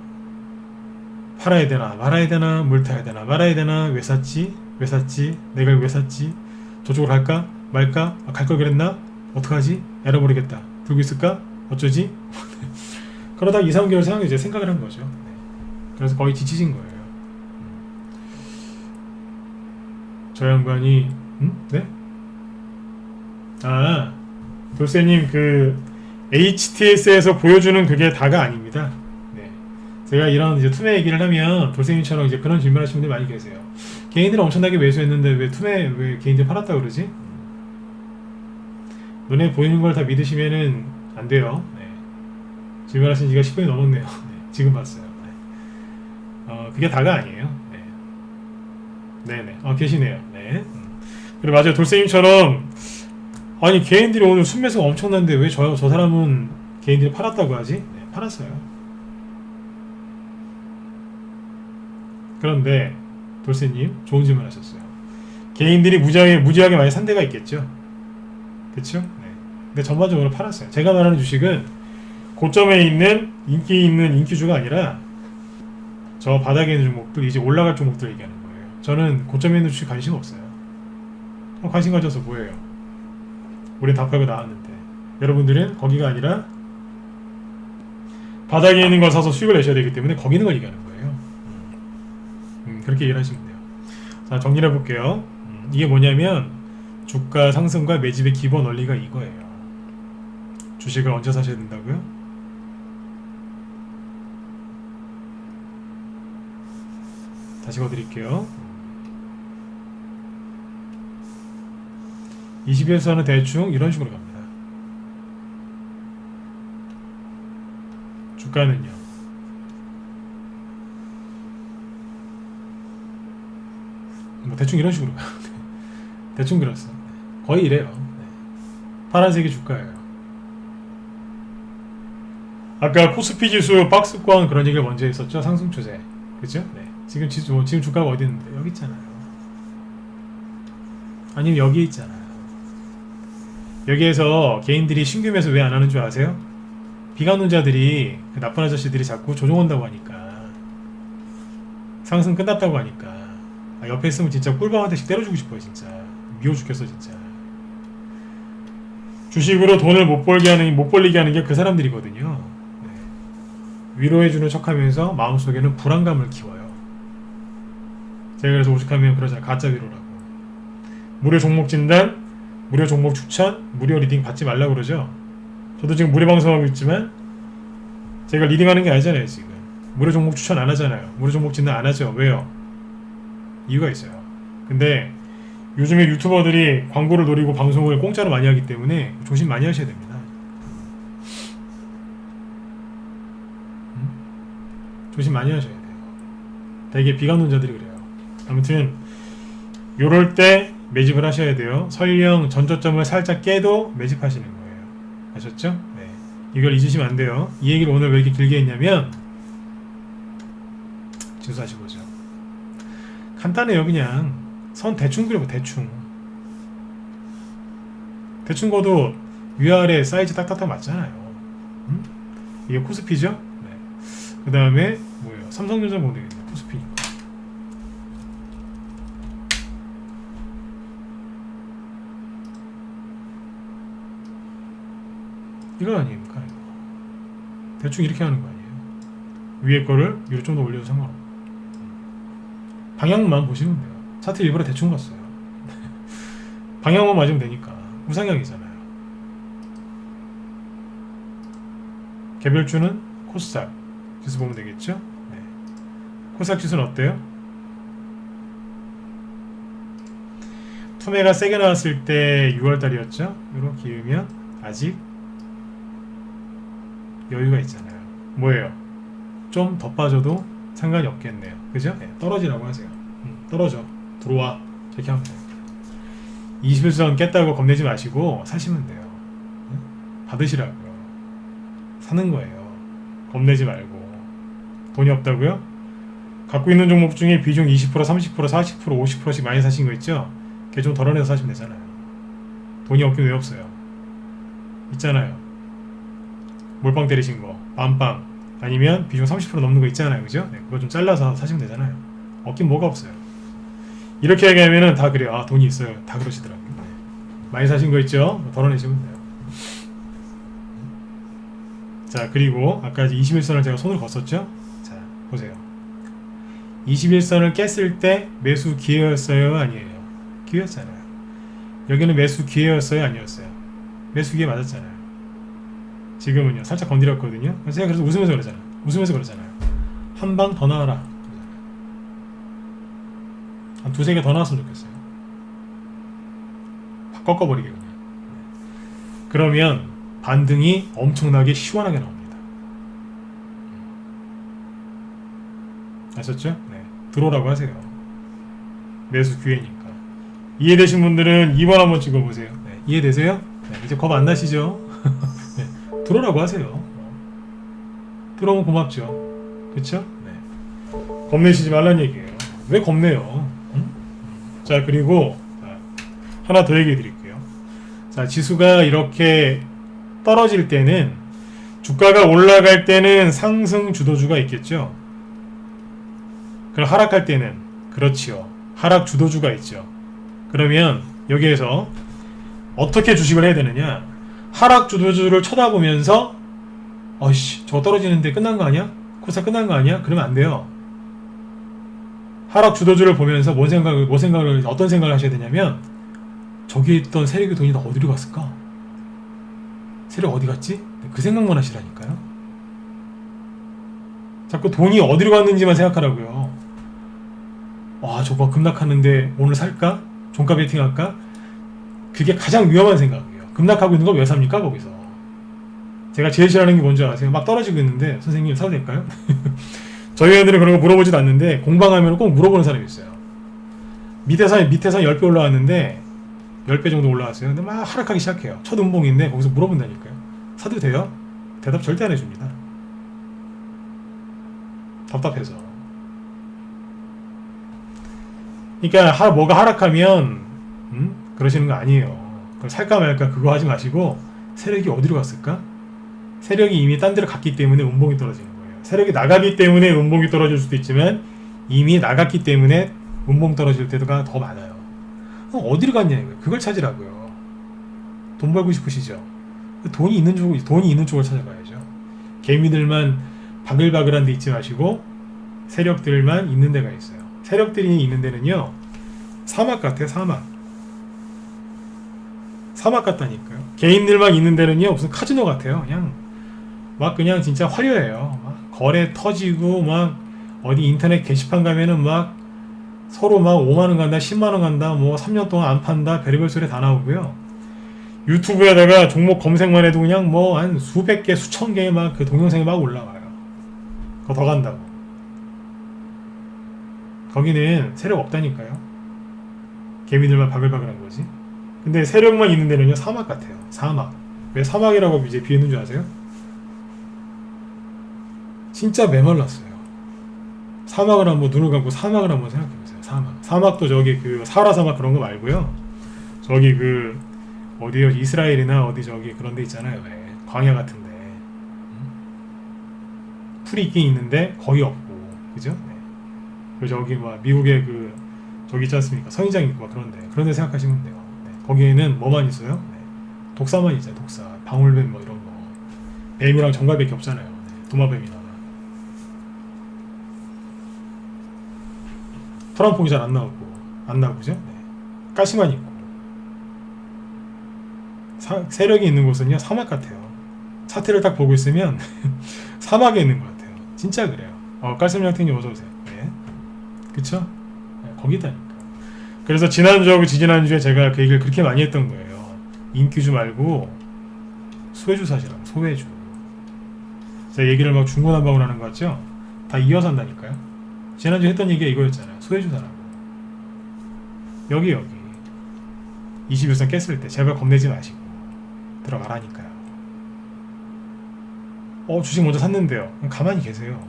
팔아야 되나 말아야 되나, 물 타야 되나 말아야 되나, 왜 샀지? 내가 왜 샀지? 저쪽으로 갈까 말까? 갈 걸 그랬나? 어떡하지? 잃어버리겠다. 들고 있을까? 어쩌지? 그러다 2, 3개월 생각에 이제 생각을 한 거죠. 그래서 거의 지치신 거예요. 저 양반이 네? 돌쇠님, 그 HTS에서 보여주는 그게 다가 아닙니다. 네. 제가 이런 이제 투매 얘기를 하면 돌쇠님처럼 이제 그런 질문하시는 분들이 많이 계세요. 개인들은 엄청나게 매수했는데 왜 개인들 팔았다 그러지? 눈에 보이는 걸 다 믿으시면은 안 돼요. 네. 질문하신 지가 10분이 넘었네요. 네, 지금 봤어요. 네. 그게 다가 아니에요. 네. 네네. 계시네요. 네. 그리고 맞아요. 돌쌤님처럼 아니 개인들이 오늘 순매수가 엄청난데 왜 저 사람은 개인들이 팔았다고 하지? 네, 팔았어요. 그런데 돌쌤님 좋은 질문 하셨어요. 개인들이 무지하게 많이 산 데가 있겠죠. 그쵸? 네. 근데 전반적으로 팔았어요. 제가 말하는 주식은 고점에 있는 인기주가 아니라 저 바닥에 있는 종목들, 이제 올라갈 종목들 얘기하는 거예요. 저는 고점에 있는 주식 관심 없어요. 관심 가져서 뭐예요? 우린 다 팔고 나왔는데. 여러분들은 거기가 아니라 바닥에 있는 걸 사서 수익을 내셔야 되기 때문에 거기 있는 걸 얘기하는 거예요. 그렇게 이해를 하시면 돼요. 자, 정리를 해볼게요. 이게 뭐냐면 주가 상승과 매집의 기본 원리가 이거예요. 주식을 언제 사셔야 된다고요? 다시 읽어드릴게요. 20일선은 대충 이런 식으로 갑니다. 주가는요. 뭐 대충 이런 식으로 가요. 대충 그렇어. 거의 이래요. 파란색이 주가예요. 아까 코스피 지수 박스권 그런 얘기를 먼저 했었죠. 상승 추세. 그죠? 네. 지금 주가가 어디 있는데? 여기 있잖아요. 아니면 여기 있잖아요. 여기에서 개인들이 신규 매수 왜 안 하는 줄 아세요? 비관론자들이 그 나쁜 아저씨들이 자꾸 조종한다고 하니까, 상승 끝났다고 하니까 옆에 있으면 진짜 꿀밤 한 대씩 때려주고 싶어요. 진짜 미워 죽겠어 진짜. 주식으로 돈을 못 벌리게 하는 게 그 사람들이거든요. 네. 위로해주는 척하면서 마음속에는 불안감을 키워요. 제가 그래서 오죽하면 그러잖아요. 가짜 위로라고. 무료 종목 진단, 무료 종목 추천, 무료 리딩 받지 말라고 그러죠. 저도 지금 무료 방송하고 있지만 제가 리딩하는 게 아니잖아요. 지금 무료 종목 추천 안 하잖아요. 무료 종목 진단 안 하죠. 왜요? 이유가 있어요. 근데 요즘에 유튜버들이 광고를 노리고 방송을 공짜로 많이 하기 때문에 조심 많이 하셔야 됩니다. 조심 많이 하셔야 돼요. 되게 비관론자들이 그래요. 아무튼 요럴 때 매집을 하셔야 돼요. 설령 전저점을 살짝 깨도 매집하시는 거예요. 아셨죠? 네. 이걸 잊으시면 안 돼요. 이 얘기를 오늘 왜 이렇게 길게 했냐면 지수 다시 보죠. 간단해요. 그냥 선 대충 그려봐. 대충 거도 위아래 사이즈 딱딱딱 맞잖아요. 이게 코스피죠? 네. 그 다음에 뭐예요? 삼성전자 보면 되겠네요. 코스피니까. 이거 아닙니까? 이거. 대충 이렇게 하는 거 아니에요? 위에 거를 위로 좀 더 올려도 상관없고 방향만 보시면 돼요. 차트 일부러 대충 갔어요. 방향만 맞으면 되니까. 우상향이잖아요. 개별주는 코스닥 지수 보면 되겠죠? 네. 코스닥 지수는 어때요? 투매가 세게 나왔을 때 6월달이었죠? 이렇게 기으면 아직 여유가 있잖아요. 뭐예요? 좀 더 빠져도 상관이 없겠네요. 그죠? 네, 떨어지라고 하세요. 떨어져. 들어와. 이렇게 하면 돼요. 21선 깼다고 겁내지 마시고 사시면 돼요. 받으시라고요. 사는 거예요. 겁내지 말고. 돈이 없다고요? 갖고 있는 종목 중에 비중 20%, 30%, 40%, 50%씩 많이 사신 거 있죠? 걔 좀 덜어내서 사시면 되잖아요. 돈이 없긴 왜 없어요? 있잖아요. 몰빵 때리신 거, 빰빵, 아니면 비중 30% 넘는 거 있잖아요. 그죠? 네, 그거 좀 잘라서 사시면 되잖아요. 없긴 뭐가 없어요. 이렇게 얘기하면은 다 그래요. 아, 돈이 있어요. 다 그러시더라고요. 네. 많이 사신 거 있죠? 덜어내시면 돼요. 자, 그리고 아까 21선을 제가 손을 걷었죠? 자, 보세요. 21선을 깼을 때 매수 기회였어요? 아니에요? 기회였잖아요. 여기는 매수 기회였어요? 아니었어요? 매수 기회 맞았잖아요. 지금은요, 살짝 건드렸거든요. 그래서 제가 그래서 웃으면서 그러잖아요. 한 방 더 나와라. 한 두세 개 더 나왔으면 좋겠어요. 꺾어버리게 그냥. 그러면 반등이 엄청나게 시원하게 나옵니다. 아셨죠? 네. 들어오라고 하세요. 매수 기회니까. 이해되신 분들은 2번 한번 찍어보세요. 네. 이해되세요? 네. 이제 겁 안 나시죠? 네. 들어오라고 하세요. 들어오면 고맙죠. 그쵸? 네. 겁내시지 말란 얘기예요. 왜 겁내요? 응? 자, 그리고 하나 더 얘기해 드릴게요. 자, 지수가 이렇게 떨어질 때는, 주가가 올라갈 때는 상승 주도주가 있겠죠. 그럼 하락할 때는, 그렇지요, 하락 주도주가 있죠. 그러면 여기에서 어떻게 주식을 해야 되느냐? 하락 주도주를 쳐다보면서 어이씨 저거 떨어지는데 끝난 거 아니야? 코사 끝난 거 아니야? 그러면 안 돼요. 하락 주도주를 보면서 어떤 생각을 하셔야 되냐면, 저기에 있던 세력의 돈이 다 어디로 갔을까? 세력 어디 갔지? 그 생각만 하시라니까요. 자꾸 돈이 어디로 갔는지만 생각하라고요. 와, 저거 급락하는데 오늘 살까? 종가 베팅할까? 그게 가장 위험한 생각이에요. 급락하고 있는 걸 왜 삽니까? 거기서. 제가 제일 싫어하는 게 뭔지 아세요? 막 떨어지고 있는데 선생님 사도 될까요? 저희 애들은 그런 거 물어보지도 않는데 공방하면 꼭 물어보는 사람이 있어요. 밑에서 10배 올라왔는데 10배 정도 올라왔어요. 근데 막 하락하기 시작해요. 첫 음봉인데 거기서 물어본다니까요. 사도 돼요? 대답 절대 안 해줍니다. 답답해서. 그러니까 뭐가 하락하면 그러시는 거 아니에요. 그걸 살까 말까 그거 하지 마시고, 세력이 어디로 갔을까? 세력이 이미 딴 데로 갔기 때문에 음봉이 떨어지는 거예요. 세력이 나가기 때문에 음봉이 떨어질 수도 있지만, 이미 나갔기 때문에 음봉 떨어질 때가 더 많아요. 어디로 갔냐 이거예요. 그걸 찾으라고요. 돈 벌고 싶으시죠? 돈이 있는 쪽을 찾아가야죠. 개미들만 바글바글한 데 있지 마시고 세력들만 있는 데가 있어요. 세력들이 있는 데는요, 사막 같아요. 사막 같다니까요. 개인들만 있는 데는요, 무슨 카지노 같아요. 그냥 진짜 화려해요. 막 거래 터지고, 막 어디 인터넷 게시판 가면은 막 서로 막 5만원 간다, 10만원 간다, 뭐 3년 동안 안 판다, 별의별 소리 다 나오고요. 유튜브에다가 종목 검색만 해도 그냥 뭐 한 수백 개, 수천 개의 막 그 동영상이 막 올라와요. 그거 더 간다고. 거기는 세력 없다니까요. 개미들만 바글바글한 거지. 근데 세력만 있는 데는요, 사막 같아요. 사막. 왜 사막이라고 이제 비했는 줄 아세요? 진짜 메말랐어요. 사막을 한번 눈을 감고 사막을 한번 생각해보세요. 사막도 저기 그 사하라 사막 그런 거 말고요. 저기 그 어디요? 이스라엘이나 어디 저기 그런 데 있잖아요. 왜? 광야 같은데. 풀이 있긴 있는데 거의 없고, 그죠? 네. 그리고 저기 막 미국의 그 저기 있지 않습니까? 선인장 있고 막 그런데 생각하시면 돼요. 네. 거기에는 뭐만 있어요? 네. 독사만 있어요. 독사, 방울뱀 뭐 이런 거. 뱀이랑 정갈밖에 없잖아요. 네. 도마뱀이나. 토란폭이 잘 안 나오죠? 네. 가시만 있고. 세력이 있는 곳은요, 사막 같아요. 차트를 딱 보고 있으면 사막에 있는 것 같아요. 진짜 그래요. 깔쌈양탱님 어서오세요. 네. 그쵸? 네, 거기다니까. 그래서 지난주하고 지지난주에 제가 그 얘기를 그렇게 많이 했던 거예요. 인기주 말고 소외주 사시라고. 소외주. 제가 얘기를 막 중구난방으로 하는 거 같죠? 다 이어서 한다니까요. 지난주 했던 얘기가 이거였잖아요. 소외주 사라고. 여기 21선 깼을 때 제발 겁내지 마시고 들어가라니까요. 주식 먼저 샀는데요. 그냥 가만히 계세요.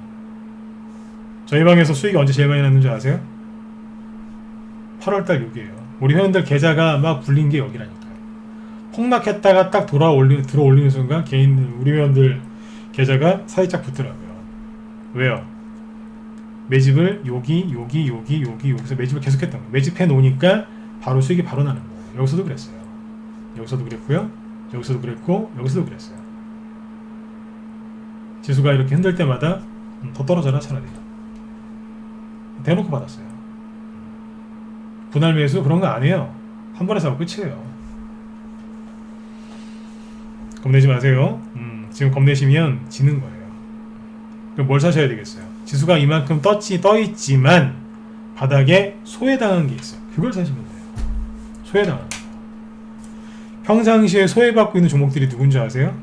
저희 방에서 수익이 언제 제일 많이 났는지 아세요? 8월달 6이에요. 우리 회원들 계좌가 막 불린 게 여기라니까요. 폭락했다가 딱 들어 올리는 순간 우리 회원들 계좌가 살짝 붙더라고요. 왜요? 매집을 여기서 매집을 계속했던 거예요. 매집해 놓으니까 바로 수익이 바로 나는 거예요. 여기서도 그랬어요. 여기서도 그랬고요. 여기서도 그랬고, 여기서도 그랬어요. 지수가 이렇게 흔들 때마다 더 떨어져라 차라리. 대놓고 받았어요. 분할 매수 그런 거 안 해요. 한 번에 사고 끝이에요. 겁내지 마세요. 지금 겁내시면 지는 거예요. 그럼 뭘 사셔야 되겠어요? 지수가 이만큼 떠있지만 바닥에 소외당한 게 있어요. 그걸 사시면 돼요. 소외당한 거. 평상시에 소외받고 있는 종목들이 누군지 아세요?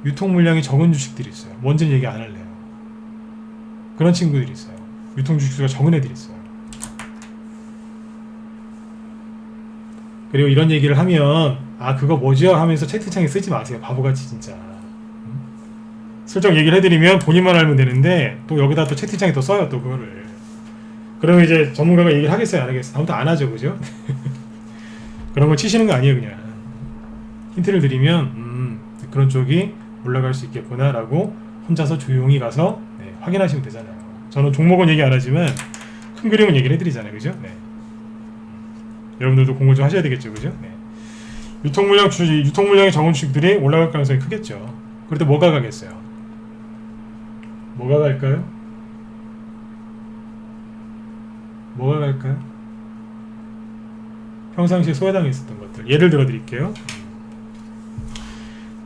유통 물량이 적은 주식들이 있어요. 뭔지는 얘기 안 할래요. 그런 친구들이 있어요. 유통 주식수가 적은 애들이 있어요. 그리고 이런 얘기를 하면 아 그거 뭐죠? 하면서 채팅창에 쓰지 마세요. 바보같이 진짜. 슬쩍 얘기를 해드리면 본인만 알면 되는데 또 여기다 또 채팅창에 또 써요. 또 그거를. 그러면 이제 전문가가 얘기를 하겠어요? 안 하겠어요? 다음부터 안 하죠. 그죠? 그런 거 치시는 거 아니에요. 그냥. 힌트를 드리면 그런 쪽이 올라갈 수 있겠구나 라고 혼자서 조용히 가서 네, 확인하시면 되잖아요. 저는 종목은 얘기 안 하지만 큰 그림은 얘기를 해드리잖아요. 그죠? 네. 여러분들도 공부 좀 하셔야 되겠죠. 그죠? 네. 유통물량의 적은 주식들이 올라갈 가능성이 크겠죠. 그럴 때 뭐가 가겠어요? 뭐가 갈까요? 뭐가 갈까요? 평상시에 소외당해 있었던 것들 예를 들어 드릴게요.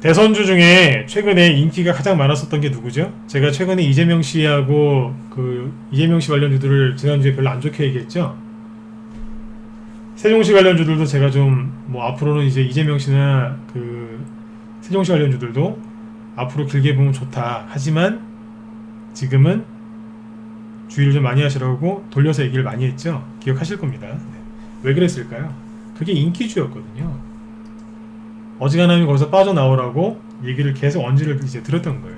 대선주 중에 최근에 인기가 가장 많았었던 게 누구죠? 제가 최근에 이재명 씨하고 그 이재명 씨 관련주들을 지난주에 별로 안 좋게 얘기했죠. 세종시 관련주들도 제가 좀 뭐 앞으로는 이제 이재명 씨나 그 세종시 관련주들도 앞으로 길게 보면 좋다. 하지만 지금은 주의를 좀 많이 하시라고 돌려서 얘기를 많이 했죠. 기억하실 겁니다. 네. 왜 그랬을까요? 그게 인기주였거든요. 어지간하면 거기서 빠져나오라고 얘기를 계속 언지를 이제 들었던 거예요.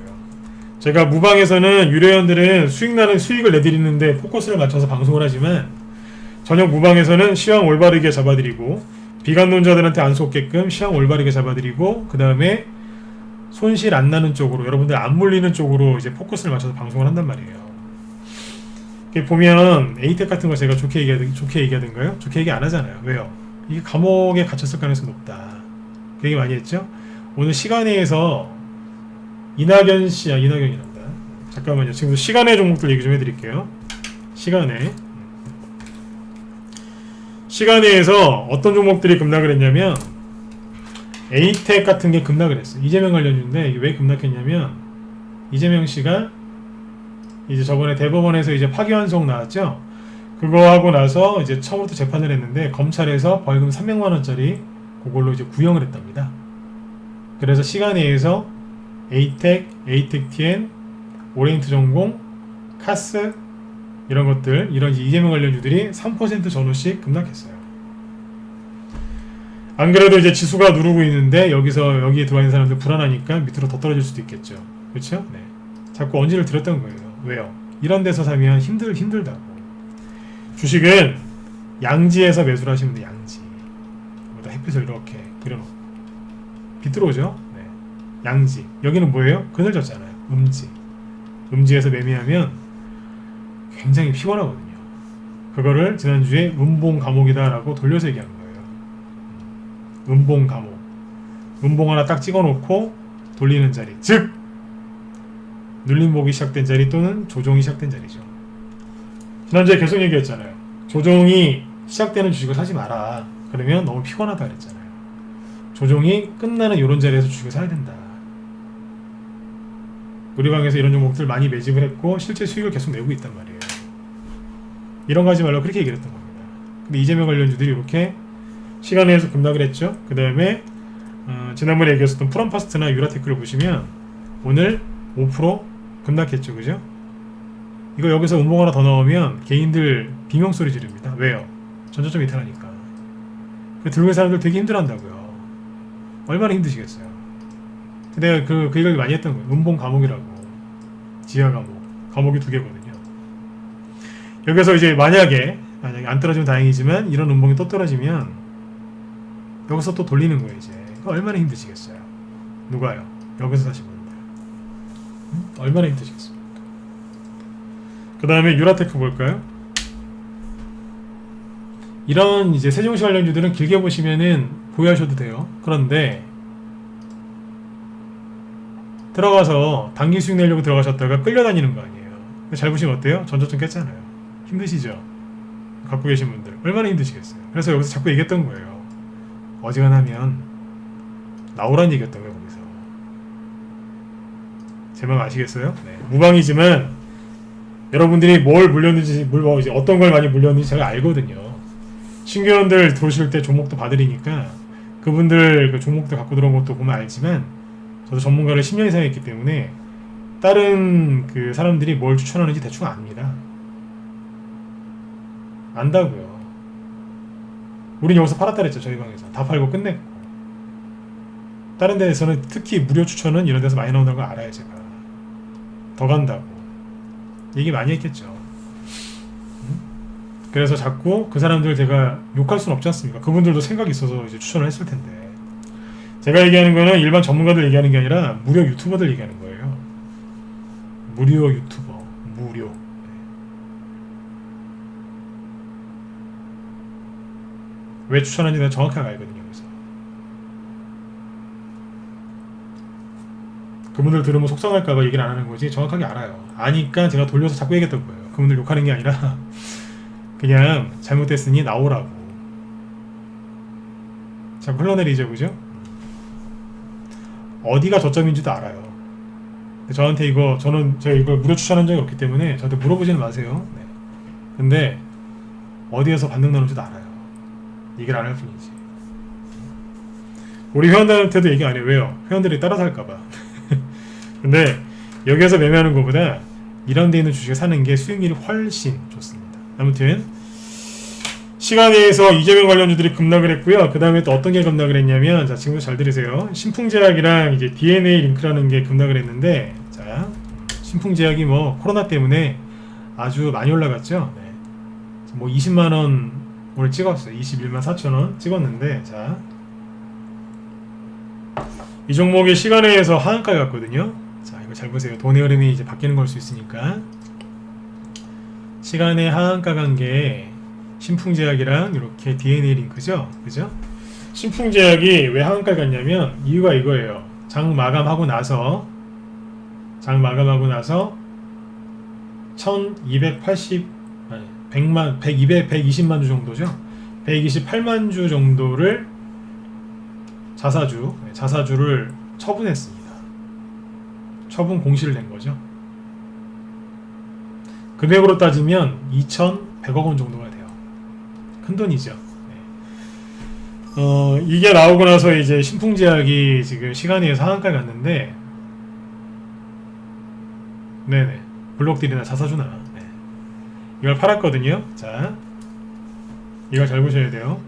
제가 무방에서는 유료연들은 수익을 내드리는데 포커스를 맞춰서 방송을 하지만 저녁 무방에서는 시황 올바르게 잡아드리고 비관론자들한테 안 속게끔 시황 올바르게 잡아드리고 그 다음에 손실 안 나는 쪽으로 여러분들 안 물리는 쪽으로 이제 포커스를 맞춰서 방송을 한단 말이에요. 보면 에이텍 같은 거 제가 좋게 얘기하던가요? 좋게 얘기 안 하잖아요. 왜요? 이게 감옥에 갇혔을 가능성이 높다. 그 얘기 많이 했죠? 오늘 시간회에서 이낙연이란다. 잠깐만요. 지금 시간회 종목들 얘기 좀 해드릴게요. 시간회에서 어떤 종목들이 급락을 했냐면 에이텍 같은 게 급락을 했어요. 이재명 관련주인데 이게 왜 급락했냐면 이재명 씨가 이제 저번에 대법원에서 이제 파기환송 나왔죠. 그거 하고 나서 이제 처음부터 재판을 했는데 검찰에서 벌금 300만 원짜리 그걸로 이제 구형을 했답니다. 그래서 시간회에서 에이텍, 에이텍TN, 오리엔트전공, 카스 이런 것들 이런 이재명 관련주들이 3% 전후씩 급락했어요. 안 그래도 이제 지수가 누르고 있는데 여기에 들어와 있는 사람들 불안하니까 밑으로 더 떨어질 수도 있겠죠. 그렇죠? 네. 자꾸 언지를 들었던 거예요. 왜요? 이런 데서 사면 힘들다고. 주식은 양지에서 매수를 하시면 돼요. 양지. 여기다 햇빛을 이렇게 그려놓고 빛 들어오죠? 네. 양지. 여기는 뭐예요? 그늘졌잖아요. 음지에서 매매하면 굉장히 피곤하거든요. 그거를 지난주에 음봉 감옥이다 라고 돌려서 얘기한 거예요. 음봉 감옥. 음봉 하나 딱 찍어놓고 돌리는 자리. 즉 눌림목이 시작된 자리 또는 조정이 시작된 자리죠. 지난주에 계속 얘기했잖아요. 조정이 시작되는 주식을 사지 마라. 그러면 너무 피곤하다 그랬잖아요. 조정이 끝나는 이런 자리에서 주식을 사야 된다. 우리 방에서 이런 종목들 많이 매집을 했고 실제 수익을 계속 내고 있단 말이에요. 이런 거 하지 말라고 그렇게 얘기를 했던 겁니다. 근데 이재명 관련주들이 이렇게 시간에서 급락을 했죠. 그 다음에 지난번에 얘기했었던 프롬파스트나 유라테크를 보시면 오늘 5% 급락했죠. 그죠? 이거 여기서 음봉 하나 더 넣으면 개인들 비명소리 지릅니다. 왜요? 전저점 이탈하니까. 들고 있는 사람들 되게 힘들어한다고요. 얼마나 힘드시겠어요. 내가 그 얘기를 많이 했던 거예요. 음봉 감옥이라고. 지하 감옥이 2개거든요. 여기서 이제 만약에 안 떨어지면 다행이지만 이런 음봉이 또 떨어지면 여기서 또 돌리는 거예요. 이제 얼마나 힘드시겠어요. 누가요? 여기서 사신 분들 얼마나 힘드시겠습니까? 그 다음에 유라테크 볼까요? 이런 이제 세종시 관련주들은 길게 보시면은 보유하셔도 돼요. 그런데 들어가서 단기 수익 내려고 들어가셨다가 끌려다니는 거 아니에요. 잘 보시면 어때요? 전저점 깼잖아요. 힘드시죠? 갖고 계신 분들 얼마나 힘드시겠어요. 그래서 여기서 자꾸 얘기했던 거예요. 어지간하면 나오란 얘기였던 거예요. 거기서 제 말 아시겠어요? 네. 무방이지만 여러분들이 뭘 물렸는지 어떤 걸 많이 물렸는지 제가 알거든요. 신규원들 들어오실 때 종목도 봐드리니까 그분들 그 종목들 갖고 들어온 것도 보면 알지만 저도 전문가를 10년 이상 했기 때문에 다른 그 사람들이 뭘 추천하는지 대충 압니다. 안다고요. 우린 여기서 팔았다 그랬죠. 저희 방에서 다 팔고 끝냈고, 다른 데에서는 특히 무료 추천은 이런 데서 많이 나온다는 걸 알아요. 제가 더 간다고 얘기 많이 했겠죠. 그래서 자꾸 그 사람들 제가 욕할 수는 없지 않습니까? 그분들도 생각이 있어서 이제 추천을 했을 텐데, 제가 얘기하는 거는 일반 전문가들 얘기하는 게 아니라 무료 유튜버들 얘기하는 거예요. 무료 유튜버, 무료. 왜 추천하는지 내가 정확하게 알거든요. 그래서 그분들 들으면 속상할까봐 얘기를 안 하는 거지, 정확하게 알아요. 아니까 제가 돌려서 자꾸 얘기했던 거예요. 그분들 욕하는 게 아니라 그냥 잘못됐으니 나오라고. 자꾸 흘러내리죠, 그죠? 어디가 저점인지도 알아요. 저한테 제가 이걸 무료 추천한 적이 없기 때문에 저한테 물어보지는 마세요. 네. 근데 어디에서 반등 나는지도 알아요. 얘기를 안 할 뿐이지. 우리 회원들한테도 얘기 안 해요. 왜요? 회원들이 따라서 할까봐. 근데 여기에서 매매하는 것보다 이런 데 있는 주식을 사는 게 수익률이 훨씬 좋습니다. 아무튼 시간에서 이재명 관련주들이 급락을 했고요. 그 다음에 또 어떤 게 급락을 했냐면, 자, 지금부터 잘 들으세요. 신풍제약이랑 이제 DNA 링크라는 게 급락을 했는데, 자, 신풍제약이 뭐 코로나 때문에 아주 많이 올라갔죠. 네. 뭐 20만원 오늘 찍었어요. 21만 4천원 찍었는데, 자, 이 종목이 시간에서 하한가에 갔거든요. 자, 이거 잘 보세요. 돈의 흐름이 이제 바뀌는 걸 수 있으니까. 시간에 하한가 간 게 신풍제약이랑 이렇게 DNA 링크죠. 그죠? 신풍제약이 왜 하한가에 갔냐면 이유가 이거예요. 장 마감하고 나서 1280 아니 100만 120만 주 정도죠. 128만 주 정도를 자사주를 처분했습니다. 처분 공시를 낸 거죠. 금액으로 따지면 2,100억 원 정도가 돼요. 큰 돈이죠. 네. 이게 나오고 나서 이제 신풍제약이 지금 시간에 상한가에 갔는데, 네네, 블록딜이나 자사주나, 네, 이걸 팔았거든요. 자, 이걸 잘 보셔야 돼요.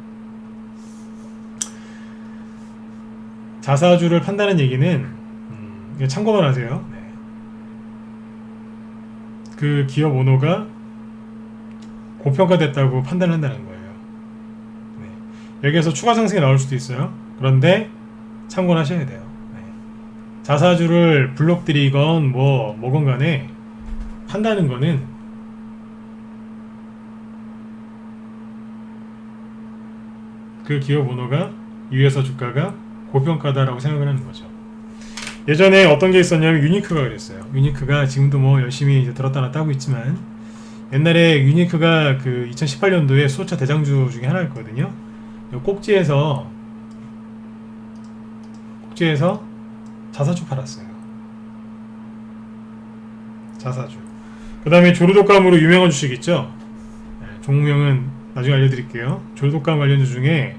자사주를 판다는 얘기는 참고만 하세요. 네. 그 기업 오너가 고평가됐다고 판단을 한다는 거예요. 네. 여기에서 추가 상승이 나올 수도 있어요. 그런데 참고는 하셔야 돼요. 네. 자사주를 블록들이건 뭐건 간에 판다는 거는 그 기업 오너가 위에서 주가가 고평가다라고 생각을 하는 거죠. 예전에 어떤 게 있었냐면 유니크가 그랬어요. 유니크가 지금도 뭐 열심히 이제 들었다 놨다 하고 있지만, 옛날에 유니크가 그 2018년도에 수소차 대장주 중에 하나였거든요. 꼭지에서 자사주 팔았어요. 자사주. 그 다음에 조르독감으로 유명한 주식 있죠. 네, 종목명은 나중에 알려드릴게요. 조르독감 관련주 중에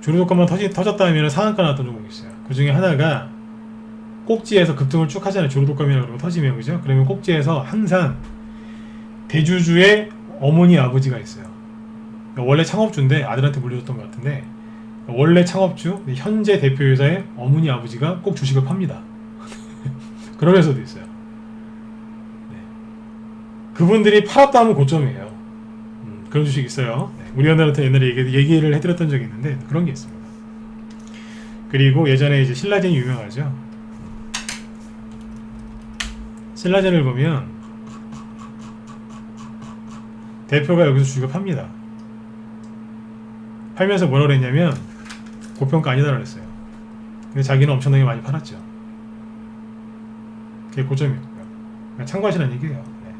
조르독감만 터졌다 하면 상한가 나왔던 종목이 있어요. 그 중에 하나가 꼭지에서 급등을 쭉 하잖아요. 조르독감이라고 그러고 터지면, 그죠? 그러면 꼭지에서 항상 대주주의 어머니 아버지가 있어요. 원래 창업주인데 아들한테 물려줬던 것 같은데, 원래 창업주 현재 대표이사의 어머니 아버지가 꼭 주식을 팝니다. 그런 회사도 있어요. 네. 그분들이 팔았다 하면 고점이에요. 그런 주식 있어요. 네. 우리 언니한테 옛날에 얘기를 해드렸던 적이 있는데 그런 게 있습니다. 그리고 예전에 이제 신라젠이 유명하죠. 신라젠을 보면 대표가 여기서 주식을 팝니다. 팔면서 뭐라 그랬냐면 고평가 아니다라고 했어요. 근데 자기는 엄청나게 많이 팔았죠. 그게 고점이고요. 그러니까 참고하시라는 얘기예요. 네.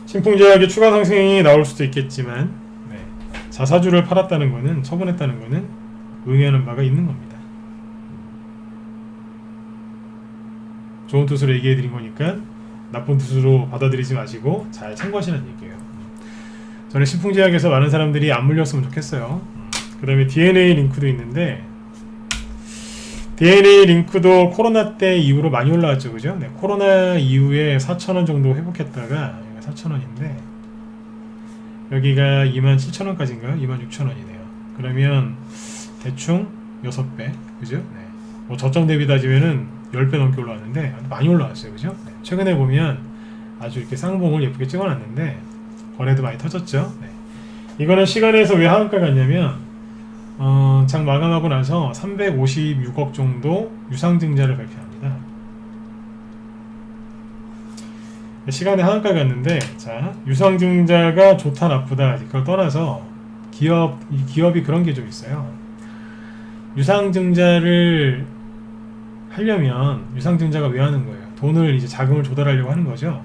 신풍제약의 추가 상승이 나올 수도 있겠지만, 네, 자사주를 팔았다는 거는, 처분했다는 거는 의미하는 바가 있는 겁니다. 좋은 뜻으로 얘기해 드린 거니까 나쁜 뜻으로 받아들이지 마시고 잘 참고하시라는 얘기예요. 저는 신풍제약에서 많은 사람들이 안 물렸으면 좋겠어요. 그 다음에 DNA 링크도 있는데, DNA 링크도 코로나 때 이후로 많이 올라왔죠, 그죠? 네, 코로나 이후에 4,000원 정도 회복했다가 4,000원인데 여기가 27,000원까지인가요? 26,000원이네요. 그러면 대충 6배, 그죠? 네. 뭐 저점 대비 따지면은 10배 넘게 올라왔는데 많이 올라왔어요, 그죠? 네. 최근에 보면 아주 이렇게 쌍봉을 예쁘게 찍어놨는데 거래도 많이 터졌죠. 네. 이거는 시간에서 왜 하한가 갔냐면 장 마감하고 나서 356억 정도 유상증자를 발표합니다. 시간에 하한가 갔는데, 자, 유상증자가 좋다 나쁘다 그걸 떠나서 기업이 그런 게 좀 있어요. 유상증자를 하려면 유상증자가 왜 하는 거예요? 돈을 이제 자금을 조달하려고 하는 거죠.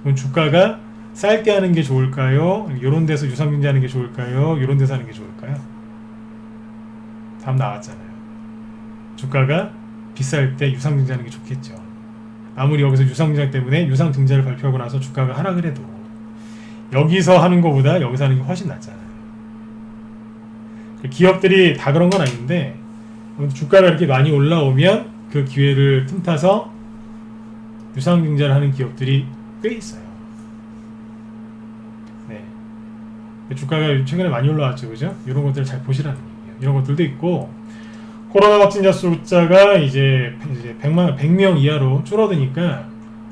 그럼 주가가 쌀 때 하는 게 좋을까요? 이런 데서 유상증자 하는 게 좋을까요? 이런 데서 하는 게 좋을까요? 답 나왔잖아요. 주가가 비쌀 때 유상증자 하는 게 좋겠죠. 아무리 여기서 유상증자 때문에 유상증자를 발표하고 나서 주가가 하락을 해도 여기서 하는 것보다 여기서 하는 게 훨씬 낫잖아요. 기업들이 다 그런 건 아닌데 주가가 이렇게 많이 올라오면 그 기회를 틈타서 유상증자를 하는 기업들이 꽤 있어요. 네. 주가가 최근에 많이 올라왔죠, 그죠? 이런 것들을 잘 보시라는 얘기예요. 이런 것들도 있고, 코로나 확진자 숫자가 이제 100명 이하로 줄어드니까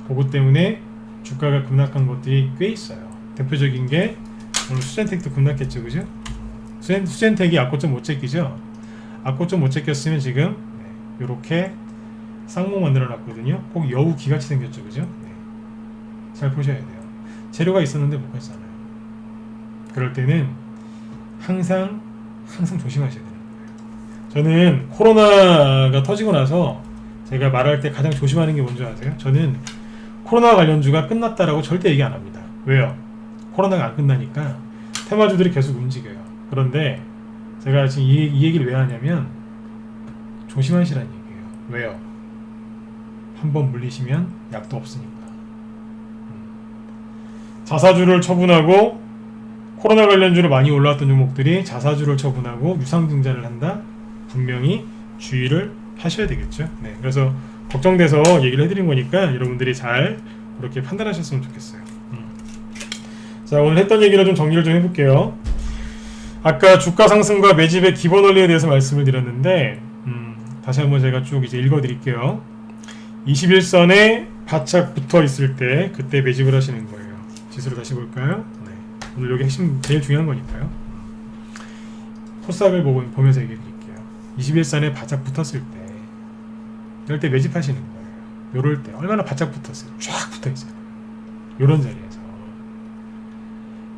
그것 때문에 주가가 급락한 것들이 꽤 있어요. 대표적인 게 오늘 수젠텍도 급락했죠, 그죠? 수젠텍이 악고점 못 제끼죠? 악고점 못 제꼈으면 지금 이렇게 쌍봉 만들어 놨거든요. 꼭 여우 기같이 생겼죠, 그죠? 네. 잘 보셔야 돼요. 재료가 있었는데 못 갔잖아요. 그럴 때는 항상 조심하셔야 되는 거예요. 저는 코로나가 터지고 나서 제가 말할 때 가장 조심하는 게 뭔지 아세요? 저는 코로나 관련주가 끝났다라고 절대 얘기 안 합니다. 왜요? 코로나가 안 끝나니까 테마주들이 계속 움직여요. 그런데 제가 지금 이 얘기를 왜 하냐면 조심하시라는 얘기예요. 왜요? 한번 물리시면 약도 없으니까. 자사주를 처분하고 코로나 관련주로 많이 올라왔던 종목들이 자사주를 처분하고 유상증자를 한다? 분명히 주의를 하셔야 되겠죠. 네, 그래서 걱정돼서 얘기를 해드린 거니까 여러분들이 잘 그렇게 판단하셨으면 좋겠어요. 자, 오늘 했던 얘기를 좀 정리를 좀 해볼게요. 아까 주가 상승과 매집의 기본 원리에 대해서 말씀을 드렸는데 다시 한번 제가 쭉 이제 읽어드릴게요. 21선에 바짝 붙어 있을 때 그때 매집을 하시는 거예요. 지수로 다시 볼까요? 네. 오늘 여기 핵심 제일 중요한 거니까요. 코스닥을 보면서 얘기해 드릴게요. 21선에 바짝 붙었을 때 이럴 때 매집하시는 거예요. 이럴 때 얼마나 바짝 붙었어요. 쫙 붙어 있어요. 이런 자리에서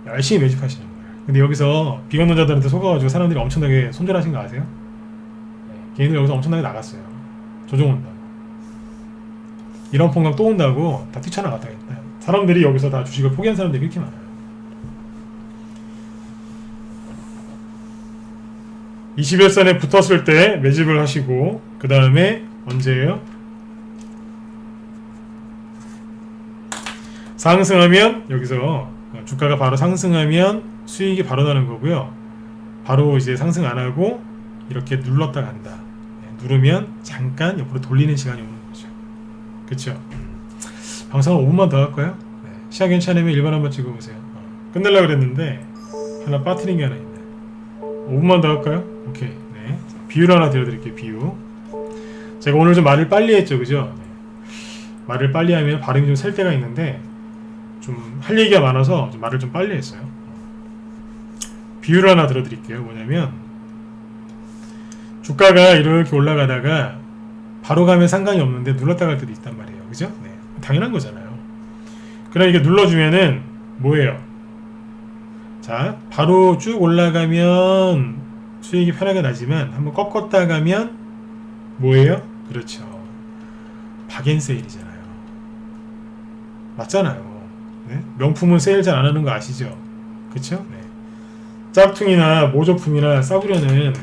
열심히 매집하시는 거예요. 근데 여기서 비관론자들한테 속아가지고 사람들이 엄청나게 손절하신 거 아세요? 네. 개인들 여기서 엄청나게 나갔어요. 조정 온다고. 이런 폭락 또 온다고 다 뛰쳐나갔다 했다. 사람들이 여기서 다 주식을 포기한 사람들이 그렇게 많아요. 21선에 붙었을 때 매집을 하시고 그 다음에 언제예요? 상승하면 여기서 주가가 바로 상승하면 수익이 바로 나는 거고요. 바로 이제 상승 안 하고 이렇게 눌렀다 간다. 누르면 잠깐 옆으로 돌리는 시간이 오는 거죠. 그쵸? 방송을 5분만 더 할까요? 네. 시간 괜찮으면 1번 한번 찍어보세요. 끝내려고 그랬는데 하나 빠뜨린 게 하나 있네. 5분만 더 할까요? 오케이. 네. 비유를 하나 들려드릴게요. 비유. 제가 오늘 좀 말을 빨리 했죠, 그죠? 네. 말을 빨리 하면 발음이 좀 셀 때가 있는데 좀 할 얘기가 많아서 좀 말을 좀 빨리 했어요. 비유를 하나 들어드릴게요. 뭐냐면 주가가 이렇게 올라가다가 바로 가면 상관이 없는데 눌렀다 갈 때도 있단 말이에요. 그죠? 네. 당연한 거잖아요. 그럼 이게 눌러주면은 뭐예요? 자, 바로 쭉 올라가면 수익이 편하게 나지만 한번 꺾었다 가면 뭐예요? 그렇죠. 박앤세일이잖아요. 맞잖아요. 네? 명품은 세일 잘 안 하는 거 아시죠? 그쵸? 네. 짝퉁이나 모조품이나 싸구려는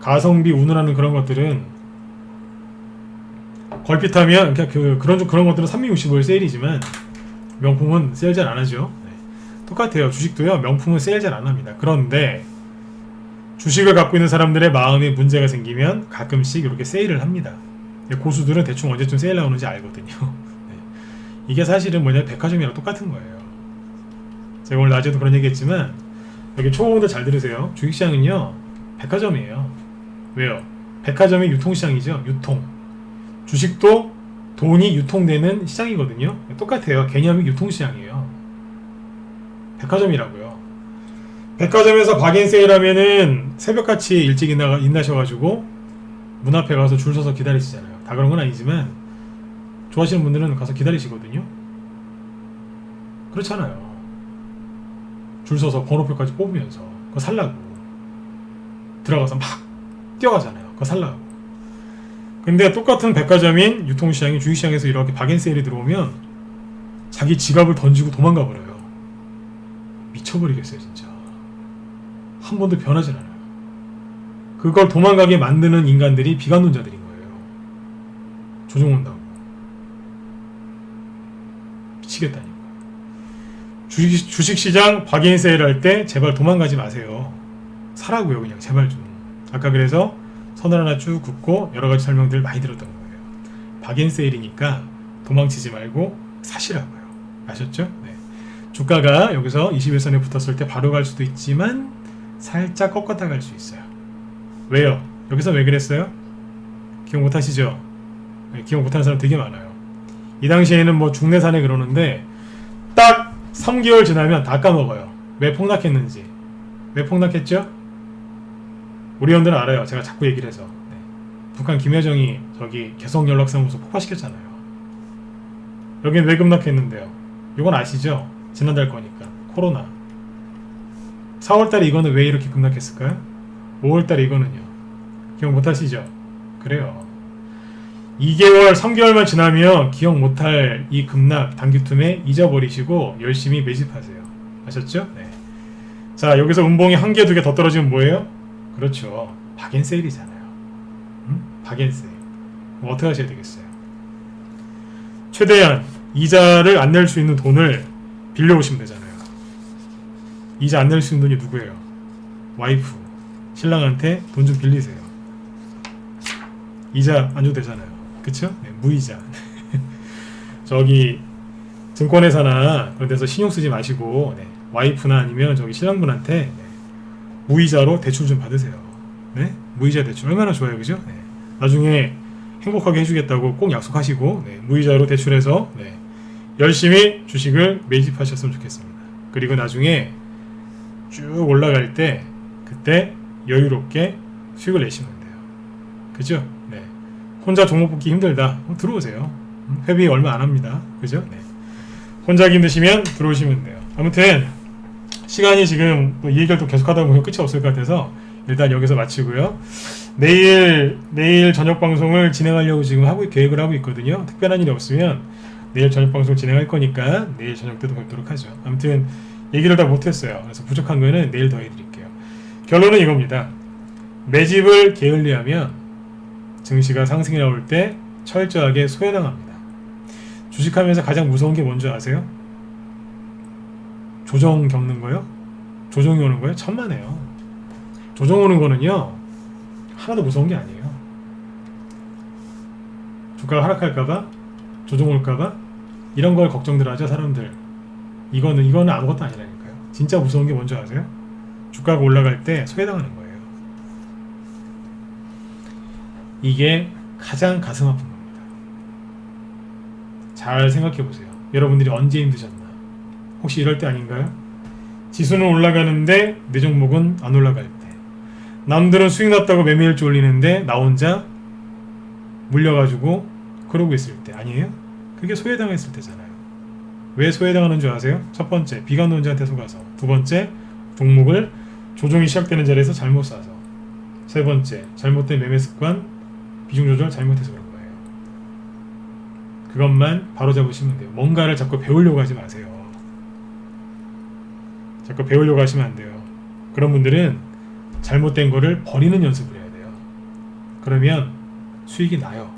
가성비 운운하는 그런 것들은 걸핏하면 그냥 그런 것들은 365일 세일이지만 명품은 세일 잘 안 하죠. 네. 똑같아요. 주식도요. 명품은 세일 잘 안 합니다. 그런데 주식을 갖고 있는 사람들의 마음에 문제가 생기면 가끔씩 이렇게 세일을 합니다. 고수들은 대충 언제쯤 세일 나오는지 알거든요. 네. 이게 사실은 뭐냐면 백화점이랑 똑같은 거예요. 제가 오늘 낮에도 그런 얘기 했지만 여기 초보분들 잘 들으세요. 주식시장은요 백화점이에요. 왜요? 백화점이 유통시장이죠. 유통. 주식도 돈이 유통되는 시장이거든요. 똑같아요. 개념이 유통시장이에요. 백화점이라고요. 백화점에서 박앤세일 하면은 새벽같이 일찍 인나셔가지고 문 앞에 가서 줄 서서 기다리시잖아요. 다 그런 건 아니지만 좋아하시는 분들은 가서 기다리시거든요. 그렇잖아요. 줄 서서 번호표까지 뽑으면서 그거 살라고 들어가서 막 뛰어가잖아요. 그거 살라고. 근데 똑같은 백화점인 유통시장인 주식시장에서 이렇게 박앤세일이 들어오면 자기 지갑을 던지고 도망가 버려요. 미쳐버리겠어요 진짜. 한 번도 변하진 않아요. 그걸 도망가게 만드는 인간들이 비관론자들인 거예요. 조종온다고. 미치겠다니까. 주식시장 박앤세일 할 때 제발 도망가지 마세요. 사라고요 그냥 제발 좀. 아까 그래서 선을 하나 쭉 긋고 여러가지 설명들 많이 들었던 거예요. 박앤세일이니까 도망치지 말고 사시라고요. 아셨죠? 네. 주가가 여기서 21선에 붙었을 때 바로 갈 수도 있지만 살짝 꺾었다 갈 수 있어요. 왜요? 여기서 왜 그랬어요? 기억 못하시죠? 네, 기억 못하는 사람 되게 많아요. 이 당시에는 뭐 중내산에 그러는데 딱 3개월 지나면 다 까먹어요. 왜 폭락했는지. 왜 폭락했죠? 우리 형들은 알아요. 제가 자꾸 얘기를 해서. 네. 북한 김여정이 저기 개성연락사무소 폭파시켰잖아요. 여긴 왜 급락했는데요? 이건 아시죠? 지난달 거니까. 코로나. 4월달에 이거는 왜 이렇게 급락했을까요? 5월달에 이거는요. 기억 못하시죠? 그래요. 2개월, 3개월만 지나면 기억 못할 이 급락 단기tum에 잊어버리시고 열심히 매집하세요. 아셨죠? 네. 자, 여기서 음봉이 한 개, 두 개 더 떨어지면 뭐예요? 그렇죠. 박앤세일이잖아요. 박앤세일. 뭐 어떻게 하셔야 되겠어요? 최대한 이자를 안 낼 수 있는 돈을 빌려오시면 되잖아요. 이자 안 낼 수 있는 돈이 누구예요? 와이프. 신랑한테 돈 좀 빌리세요. 이자 안 줘도 되잖아요. 그쵸? 네, 무이자. 저기 증권회사나 그런 데서 신용 쓰지 마시고 네, 와이프나 아니면 저기 신랑분한테 네, 무이자로 대출 좀 받으세요. 네? 무이자 대출 얼마나 좋아요, 그죠? 네. 나중에 행복하게 해주겠다고 꼭 약속하시고 네, 무이자로 대출해서 네, 열심히 주식을 매집하셨으면 좋겠습니다. 그리고 나중에 쭉 올라갈 때 그때 여유롭게 수익을 내시면 돼요. 그죠? 네. 혼자 종목 뽑기 힘들다. 들어오세요. 회비 얼마 안 합니다. 그죠? 네. 혼자 하기 힘드시면 들어오시면 돼요. 아무튼 시간이 지금 이 얘기를 또 계속 하다 보면 끝이 없을 것 같아서 일단 여기서 마치고요. 내일 저녁 방송을 진행하려고 지금 계획을 하고 있거든요. 특별한 일이 없으면 내일 저녁 방송 진행할 거니까 내일 저녁 때도 뵙도록 하죠. 아무튼 얘기를 다 못했어요. 그래서 부족한 거는 내일 더 해드릴게요. 결론은 이겁니다. 매집을 게을리하면 증시가 상승이 나올 때 철저하게 소외당합니다. 주식하면서 가장 무서운 게 뭔지 아세요? 조정 겪는 거요? 조정이 오는 거요? 천만에요. 조정 오는 거는요 하나도 무서운 게 아니에요. 주가가 하락할까봐, 조정 올까봐 이런 걸 걱정들 하죠 사람들. 이거는 아무것도 아니라니까요. 진짜 무서운 게 뭔지 아세요? 주가가 올라갈 때 소외당하는 거예요. 이게 가장 가슴 아픈 겁니다. 잘 생각해 보세요. 여러분들이 언제 힘드셨나? 혹시 이럴 때 아닌가요? 지수는 올라가는데 내 종목은 안 올라갈 때, 남들은 수익 났다고 매매일주 올리는데 나 혼자 물려가지고 그러고 있을 때 아니에요? 그게 소외당했을 때잖아요. 왜 소외당하는 줄 아세요? 첫 번째, 비관론자한테 속아서. 두 번째, 종목을 조정이 시작되는 자리에서 잘못 사서. 세 번째, 잘못된 매매 습관, 비중 조절 잘못해서 그런 거예요. 그것만 바로잡으시면 돼요. 뭔가를 자꾸 배우려고 하지 마세요. 자꾸 배우려고 하시면 안 돼요. 그런 분들은 잘못된 거를 버리는 연습을 해야 돼요. 그러면 수익이 나요.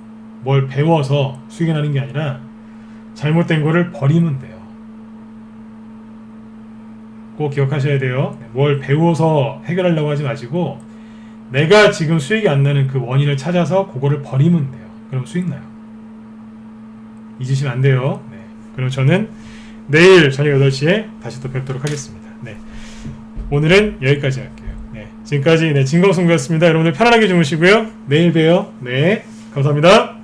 뭘 배워서 수익이 나는 게 아니라 잘못된 거를 버리면 돼요. 꼭 기억하셔야 돼요. 뭘 배워서 해결하려고 하지 마시고 내가 지금 수익이 안 나는 그 원인을 찾아서 그거를 버리면 돼요. 그럼 수익 나요. 잊으시면 안 돼요. 네. 그럼 저는 내일 저녁 8시에 다시 또 뵙도록 하겠습니다. 네. 오늘은 여기까지 할게요. 네. 지금까지 진검승부였습니다. 여러분들 편안하게 주무시고요. 내일 봬요. 네. 감사합니다.